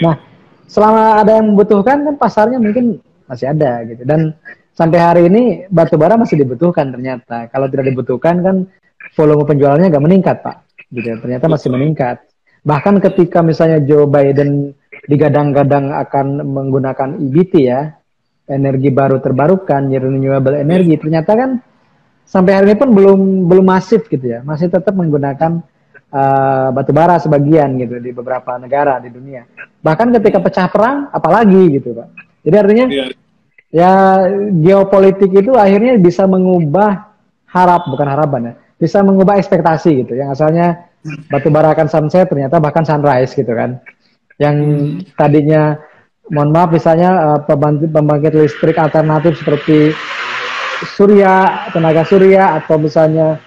Nah, selama ada yang membutuhkan kan pasarnya mungkin masih ada gitu. Dan sampai hari ini batu bara masih dibutuhkan ternyata. Kalau tidak dibutuhkan kan volume penjualannya nggak meningkat, Pak. Gitu. Ternyata masih meningkat. Bahkan ketika misalnya Joe Biden digadang-gadang akan menggunakan EBT ya, energi baru terbarukan, renewable energy, ternyata kan sampai hari ini pun belum masif gitu ya. Masih tetap menggunakan batu bara sebagian gitu di beberapa negara di dunia. Bahkan ketika pecah perang, apalagi gitu Pak. Jadi artinya ya geopolitik itu akhirnya bisa mengubah bukan harapan ya, bisa mengubah ekspektasi gitu. Yang asalnya batu bara akan sunset ternyata bahkan sunrise gitu kan. Yang tadinya mohon maaf misalnya pembangkit listrik alternatif seperti tenaga surya atau misalnya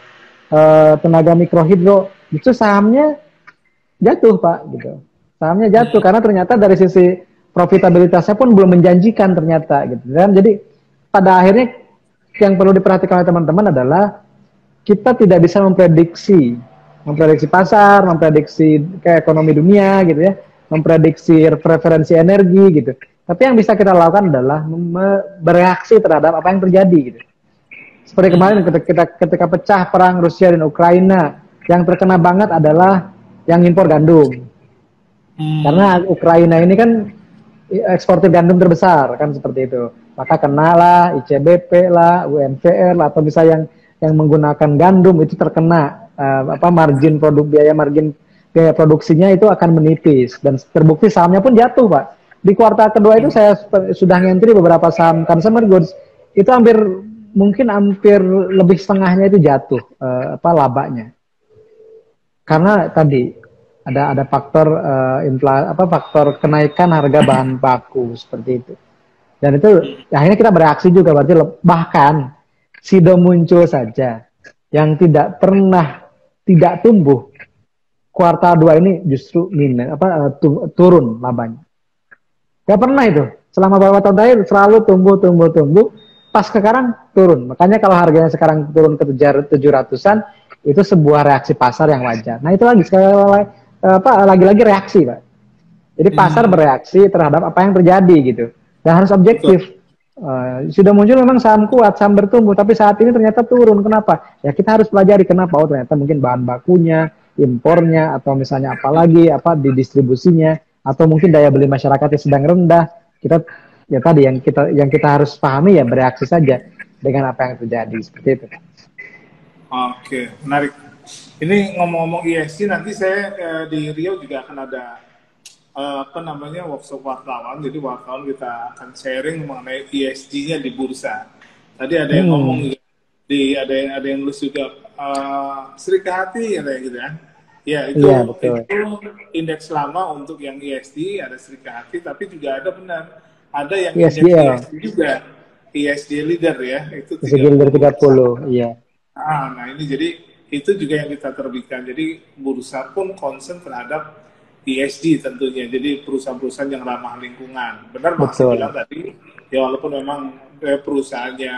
tenaga mikrohidro, itu sahamnya jatuh Pak gitu. Sahamnya jatuh karena ternyata dari sisi profitabilitasnya pun belum menjanjikan ternyata gitu. Dan jadi pada akhirnya yang perlu diperhatikan oleh teman-teman adalah kita tidak bisa memprediksi pasar, memprediksi ke ekonomi dunia gitu ya, memprediksi preferensi energi gitu. Tapi yang bisa kita lakukan adalah bereaksi terhadap apa yang terjadi gitu. Seperti kemarin ketika pecah perang Rusia dan Ukraina, yang terkena banget adalah yang impor gandum. Karena Ukraina ini kan eksportir gandum terbesar kan seperti itu. Maka kenalah ICBP lah, UNVR lah, atau bisa yang menggunakan gandum itu terkena margin biaya produksinya itu akan menipis dan terbukti sahamnya pun jatuh Pak. Di kuartal kedua itu saya sudah ngentri beberapa saham consumer goods itu hampir lebih setengahnya itu jatuh labanya. Karena tadi ada faktor faktor kenaikan harga bahan baku seperti itu. Dan itu akhirnya kita bereaksi juga, berarti bahkan Sido muncul saja yang tidak pernah tidak tumbuh, kuartal 2 ini justru turun labanya. Gak pernah itu. Selama beberapa tahun terakhir selalu tumbuh. Pas sekarang turun. Makanya kalau harganya sekarang turun ke 700-an, itu sebuah reaksi pasar yang wajar. Nah itu lagi-lagi reaksi Pak. Jadi pasar bereaksi terhadap apa yang terjadi gitu. Dan harus objektif. Sudah muncul memang saham kuat, saham bertumbuh, tapi saat ini ternyata turun. Kenapa? Ya kita harus pelajari kenapa. Oh ternyata mungkin bahan bakunya, impornya, atau misalnya di distribusinya, atau mungkin daya beli masyarakat yang sedang rendah. Kita ya tadi yang kita harus pahami ya bereaksi saja dengan apa yang terjadi seperti itu. Oke, menarik. Ini ngomong-ngomong ESG, nanti saya di Riau juga akan ada workshop wartawan. Jadi wartawan kita akan sharing mengenai ESG-nya di bursa. Tadi ada yang ngomong juga, ada yang nulis juga Sri Kahati kayak gitu kan. Ya itu indeks lama untuk yang ESG ada Sri Kahati, tapi juga ada yang indeks ESG juga, ESG leader ya, itu 30, iya. Nah ini jadi itu juga yang kita terbitkan. Jadi bursa pun concern terhadap ESG tentunya. Jadi perusahaan-perusahaan yang ramah lingkungan. Benar Mas bilang tadi, ya walaupun memang perusahaannya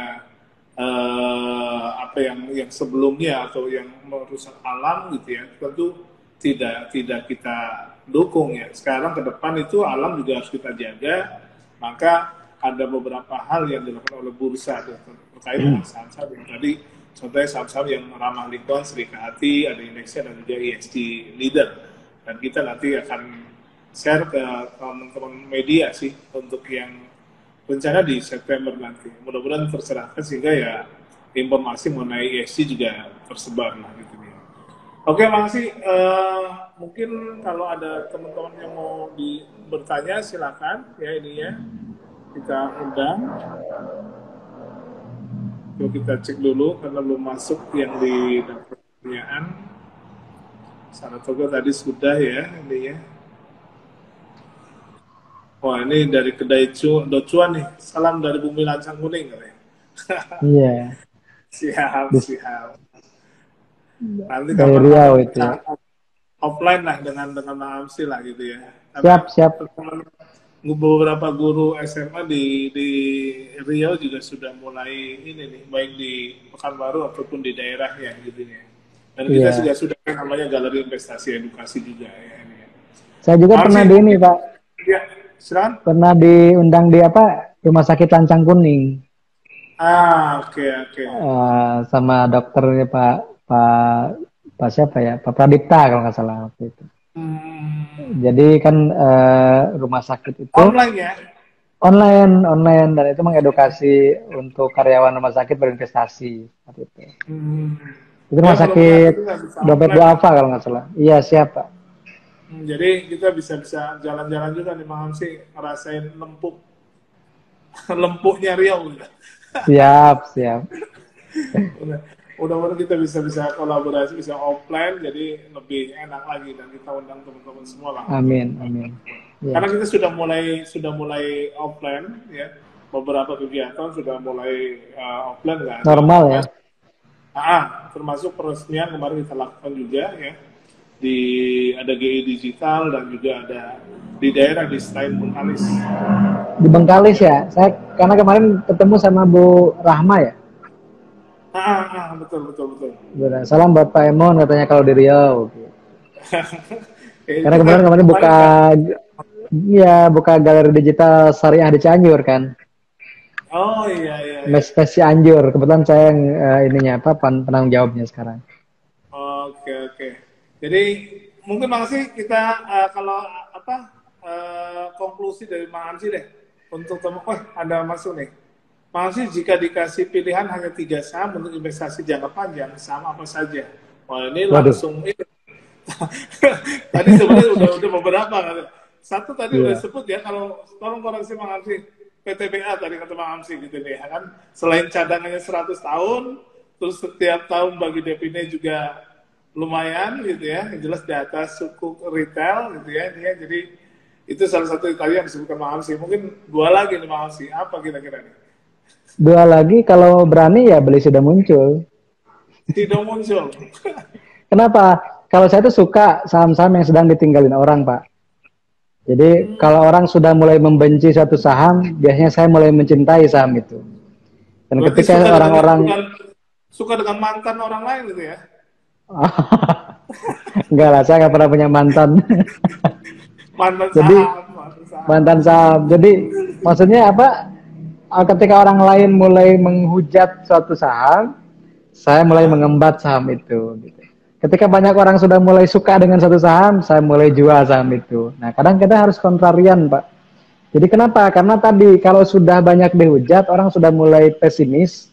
yang sebelumnya atau yang merusak alam gitu ya, tentu tidak kita dukung ya. Sekarang ke depan itu alam juga harus kita jaga. Maka ada beberapa hal yang dilakukan oleh bursa terkait dengan saham-saham yang tadi, contohnya saham-saham yang ramah lingkungan, Sri Kahati, ada indeksnya dan juga ESG leader. Dan kita nanti akan share ke teman-teman media sih untuk yang rencana di September nanti. Mudah-mudahan terserahkan sehingga ya informasi mengenai ESG juga tersebar lah gitu ya. Oke, makasih. Mungkin kalau ada teman-teman yang mau bertanya silakan ya ini ya. Kita undang. Coba kita cek dulu karena belum masuk yang di pertanyaan. Saratoga tadi sudah ya ini ya. Wah, ini dari kedai Docuan nih. Salam dari bumi lancang kuning katanya. Iya. Siap, Di, siap. Nanti dari kapan-kapan Riau itu kita ya. offline lah dengan Bang Amsi lah gitu ya. Karena Siap, siap. beberapa guru SMA di Riau juga sudah mulai ini nih, baik di Pekanbaru ataupun di daerah ya gitu ya. Dan kita juga Iya. sudah namanya galeri investasi edukasi juga ya. Ini ya. Saya juga Amsi, pernah di ini, Pak. ya, silakan. Pernah diundang di apa? Rumah Sakit Lancang Kuning. Oke, oke. Sama dokternya Pak Pak siapa ya? Pak Pradipta kalau nggak salah waktu itu. Jadi kan rumah sakit itu Online ya? online dan itu mengedukasi untuk karyawan rumah sakit berinvestasi seperti itu. Itu Ya, rumah mudah-mudahan sakit kita bisa Dompet offline. Duafa kalau nggak salah. Iya siapa? Jadi kita bisa jalan-jalan juga nih Bang Hamsi, ngerasain lempuknya Riau gitu. Siap siap. Mudah-mudahan kita bisa kolaborasi, bisa offline, jadi lebih enak lagi dan kita undang teman-teman semua lah. Amin amin. Ya. Karena kita sudah mulai offline ya, beberapa kegiatan sudah mulai offline kan. Normal ya. Termasuk peresmian kemarin kita lakukan juga ya. Ada GI Digital dan juga ada di daerah di Stein Bengkalis. Di Bengkalis ya. Saya karena kemarin ketemu sama Bu Rahma ya. Betul. Salam buat Pak Emon katanya kalau di Riau. Karena kemarin buka galeri digital syariah di Cianjur kan. Oh iya. Mes Cianjur. Kebetulan saya yang ininya penanggung jawabnya sekarang. Oke. Jadi mungkin makasih kita kalau konklusi dari Mang Amsi deh untuk ada masuk nih. Mang Amsi jika dikasih pilihan hanya 3 saham untuk investasi jangka panjang, saham apa saja? Wah ini langsung ini. Tadi sebenarnya udah beberapa kan. Satu tadi udah sebut ya, kalau tolong koreksi Mang Amsi, PTBA tadi kata Mang Amsi gitu nih ya kan. Selain cadangannya 100 tahun, terus setiap tahun bagi dividen juga lumayan gitu ya, yang jelas di atas suku retail gitu ya, dia jadi itu salah satu tadi yang disebutkan Mang Amsi. Mungkin 2 lagi nih Mang Amsi, apa kira-kira nih? 2 lagi kalau berani ya beli sudah muncul. Tidak muncul. Kenapa? Kalau saya tuh suka saham-saham yang sedang ditinggalin orang, Pak. Jadi kalau orang sudah mulai membenci suatu saham, biasanya saya mulai mencintai saham itu. Dan berarti ketika orang-orang suka dengan mantan orang lain gitu ya? Enggak lah, saya nggak pernah punya mantan. Mantan saham. Jadi maksudnya apa? Ketika orang lain mulai menghujat suatu saham, saya mulai mengembat saham itu. Gitu. Ketika banyak orang sudah mulai suka dengan satu saham, saya mulai jual saham itu. Nah, kadang kita harus kontrarian, Pak. Jadi kenapa? Karena tadi kalau sudah banyak dihujat, orang sudah mulai pesimis.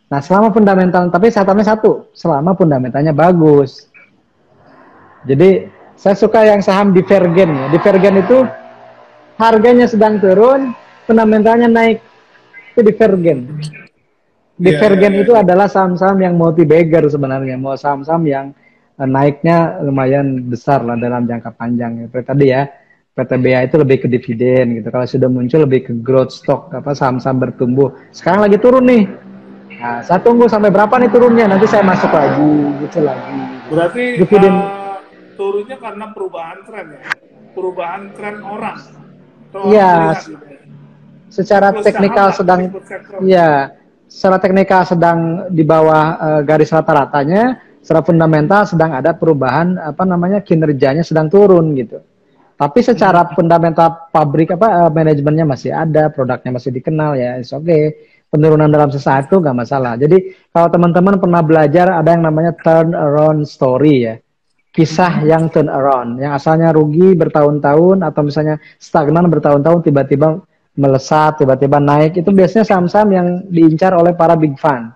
Nah, selama fundamental, tapi syaratnya satu, selama fundamentalnya bagus. Jadi, saya suka yang saham divergen. Ya. Divergen itu harganya sedang turun, fundamentalnya naik. Itu divergen. Divergen itu adalah saham-saham yang multi-bagger sebenarnya. Mau saham-saham yang naiknya lumayan besar lah dalam jangka panjang. Seperti tadi ya, PTBA itu lebih ke dividen gitu. Kalau sudah muncul lebih ke growth stock, saham-saham bertumbuh. Sekarang lagi turun nih. Nah, saya tunggu sampai berapa nih turunnya, nanti saya masuk lagi, gitu lagi. Berarti turunnya karena perubahan tren ya? Perubahan tren orang? Iya, secara teknikal sedang di bawah garis rata-ratanya, secara fundamental sedang ada perubahan, kinerjanya sedang turun gitu. Tapi secara fundamental pabrik manajemennya masih ada, produknya masih dikenal ya, it's okay. Penurunan dalam sesaat itu nggak masalah. Jadi kalau teman-teman pernah belajar ada yang namanya turn around story ya, kisah yang turn around, yang asalnya rugi bertahun-tahun atau misalnya stagnan bertahun-tahun tiba-tiba melesat, tiba-tiba naik, itu biasanya saham-saham yang diincar oleh para big fund.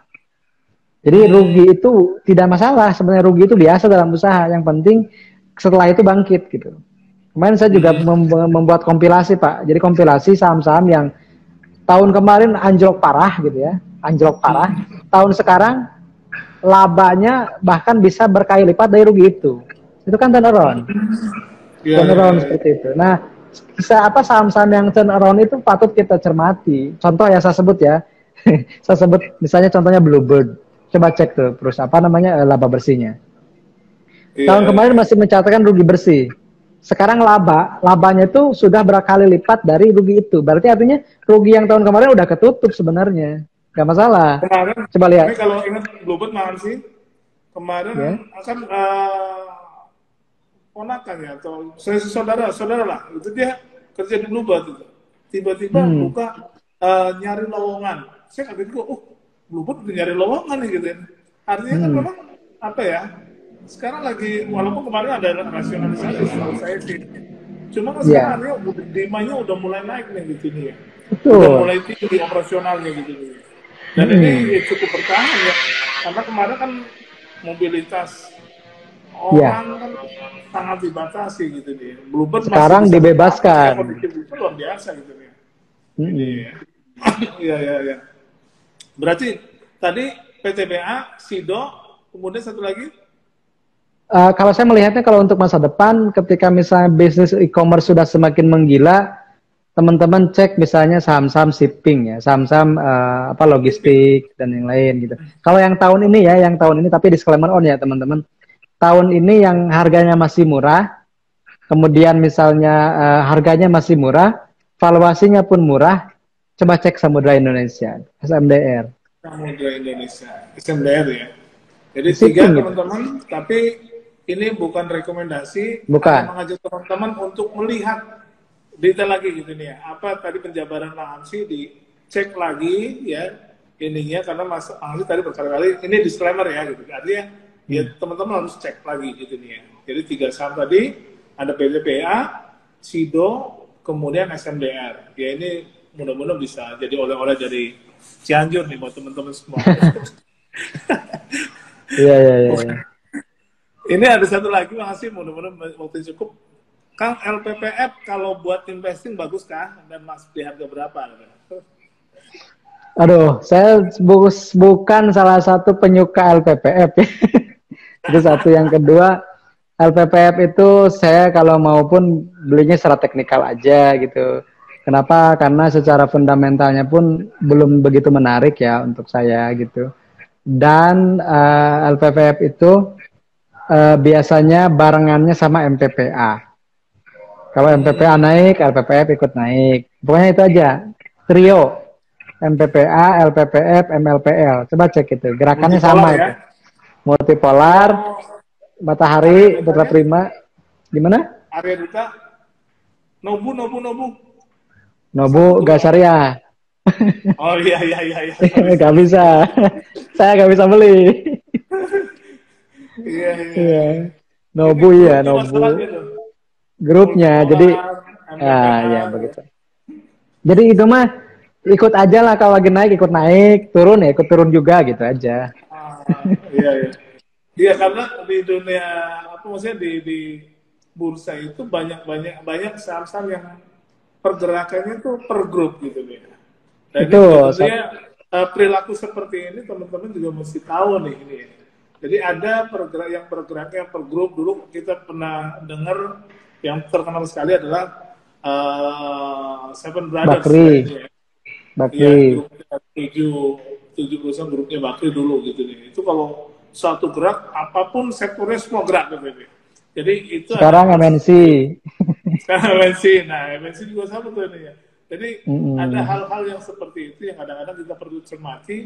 Jadi rugi itu tidak masalah, sebenarnya rugi itu biasa dalam usaha, yang penting setelah itu bangkit gitu. Kemarin saya juga membuat kompilasi Pak, jadi kompilasi saham-saham yang tahun kemarin anjlok parah gitu ya, anjlok parah. Tahun sekarang labanya bahkan bisa berkali lipat dari rugi itu. Itu kan turnaround. Turnaround seperti itu. Nah, saham-saham yang turnaround itu patut kita cermati. Contoh yang saya sebut ya, saya sebut misalnya contohnya Bluebird. Coba cek tuh terus apa namanya laba bersihnya. Tahun kemarin masih mencatatkan rugi bersih. Sekarang labanya itu sudah berkali lipat dari rugi itu. Berarti artinya rugi yang tahun kemarin udah ketutup sebenarnya. Gak masalah. Kemarin, coba lihat. Ini kalau ingat Bluebird makan sih, kemarin akan ponakan ya atau saudara lah, itu dia kerja di Bluebird itu. Tiba-tiba buka nyari lowongan. Saya kaget gue, Bluebird udah nyari lowongan nih gitu ya. Artinya kan memang apa ya? Sekarang lagi, walaupun kemarin ada rasionalisasi setahu saya sih, cuma kan sekarang demandnya udah mulai naik nih gitu nih ya. Udah mulai tinggi operasionalnya gitu nih. Dan ini cukup bertahan ya, karena kemarin kan mobilitas orang kan sangat dibatasi gitu nih. Bluebird sekarang masih dibebaskan. Kondisi itu luar biasa gitu nih. Iya. Berarti tadi PTBA, Sido, kemudian satu lagi? Kalau saya melihatnya kalau untuk masa depan, ketika misalnya bisnis e-commerce sudah semakin menggila, teman-teman cek misalnya saham-saham shipping ya, saham-saham logistik dan yang lain gitu. Kalau yang tahun ini ya, tapi disclaimer on ya teman-teman. Tahun ini yang harganya masih murah, kemudian misalnya harganya masih murah, valuasinya pun murah, coba cek Samudra Indonesia, SMDR. Samudra Indonesia, SMDR ya. Jadi shipping, 3 teman-teman, tapi ini bukan rekomendasi, bukan. Mengajak teman-teman untuk melihat detail lagi gitu nih ya. Apa tadi penjabaran Bang Hamsi dicek lagi ya ininya, karena Mas Hamsi tadi berkali-kali ini disclaimer ya gitu. Artinya ya teman-teman harus cek lagi gitu nih ya. Jadi 3 saham tadi ada PTPA, Sido, kemudian SMDR. Ya ini mudah-mudahan bisa jadi oleh-oleh dari Cianjur nih buat teman-teman semua. Iya. Ini ada satu lagi Bang Hamsi, mudah-mudahan waktu cukup. Kang, LPPF kalau buat investing bagus kah? Dan Mas di harga berapa? Aduh, saya bukan salah satu penyuka LPPF. Itu satu. Yang kedua, LPPF itu saya kalau maupun belinya secara teknikal aja gitu. Kenapa? Karena secara fundamentalnya pun belum begitu menarik ya untuk saya gitu. Dan LPPF itu biasanya barengannya sama MPPA. Kalau MPPA naik, LPPF ikut naik. Pokoknya itu aja. Trio. MPPA, LPPF, MLPL. Coba cek itu. Gerakannya sama ya? Itu. Multipolar, Matahari, Putra Prima. Gimana? Arya Duta. Nobu. Nobu Gasaria. Oh iya. Gak bisa. Saya gak bisa beli. Iya. Nobu ya, Nobu. Grupnya, jadi ya begitu. Jadi itu mah ikut aja lah, kalau lagi naik ikut naik, turun ya ikut turun juga gitu aja. Iya karena di dunia maksudnya di bursa itu banyak saham-saham yang pergerakannya tuh per grup gitu nih. Dan tentunya perilaku seperti ini teman-teman juga mesti tahu nih ini. Jadi ada pergerakan per grup. Dulu kita pernah dengar yang terkenal sekali adalah Seven Brothers. Bakri. Ya, 7 perusahaan grupnya Bakri dulu gitu nih. Itu kalau satu gerak, apapun sektornya semua gerak gitu nih. Jadi itu sekarang MNC. Sekarang MNC. Nah, MNC juga sama tuh ini ya. Jadi ada hal-hal yang seperti itu yang kadang-kadang kita perlu cermati,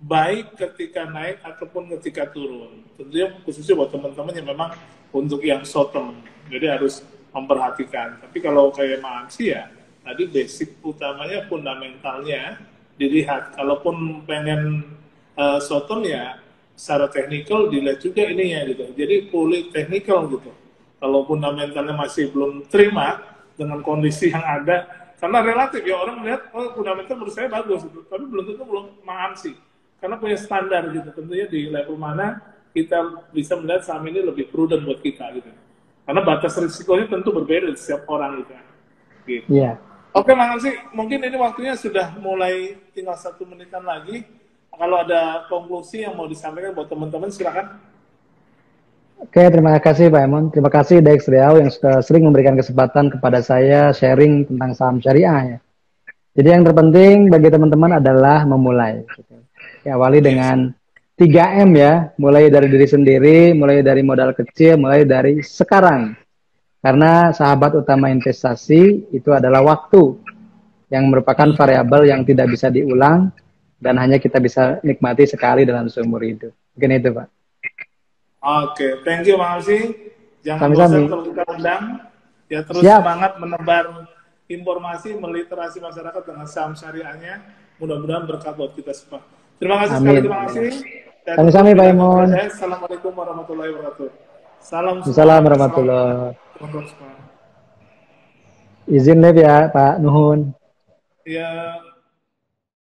baik ketika naik ataupun ketika turun. Tentunya khususnya buat teman-teman yang memang untuk yang short term. Jadi harus memperhatikan. Tapi kalau kayak Hamsi ya, tadi basic utamanya fundamentalnya dilihat. Kalaupun pengen short term ya, secara teknikal dilihat juga ininya gitu. Jadi fully technical gitu. Kalau fundamentalnya masih belum terima dengan kondisi yang ada, karena relatif ya orang melihat fundamental menurut saya bagus gitu. Tapi belum tentu Hamsi. Karena punya standar gitu. Tentunya di level mana kita bisa melihat saham ini lebih prudent buat kita gitu. Karena batas risikonya tentu berbeda di setiap orang gitu. Iya. Oke, Bang Hamsi, mungkin ini waktunya sudah mulai tinggal 1 menitan lagi. Kalau ada konklusi yang mau disampaikan buat teman-teman, silakan. Oke, terima kasih Pak Emon. Terima kasih Dex Riau yang sudah sering memberikan kesempatan kepada saya sharing tentang saham syariah ya. Jadi yang terpenting bagi teman-teman adalah memulai. Awali dengan 3M ya, mulai dari diri sendiri, mulai dari modal kecil, mulai dari sekarang. Karena sahabat utama investasi itu adalah waktu, yang merupakan variabel yang tidak bisa diulang dan hanya kita bisa nikmati sekali dalam seumur hidup. Mungkin itu Pak. Oke, thank you Bang Alsi. Jangan Sami-sami. bosan kalau kita undang. Ya terus Siap. semangat menebar informasi, meliterasi masyarakat dengan saham syariahnya. Mudah-mudahan berkah buat kita semua. Terima kasih sekali Bang Alsi. Sami-sami Pak Emon. Assalamualaikum warahmatullahi wabarakatuh. Salam Assalamualaikum warahmatullahi wabarakatuh. Izin live ya Pak Nuhun. Ya.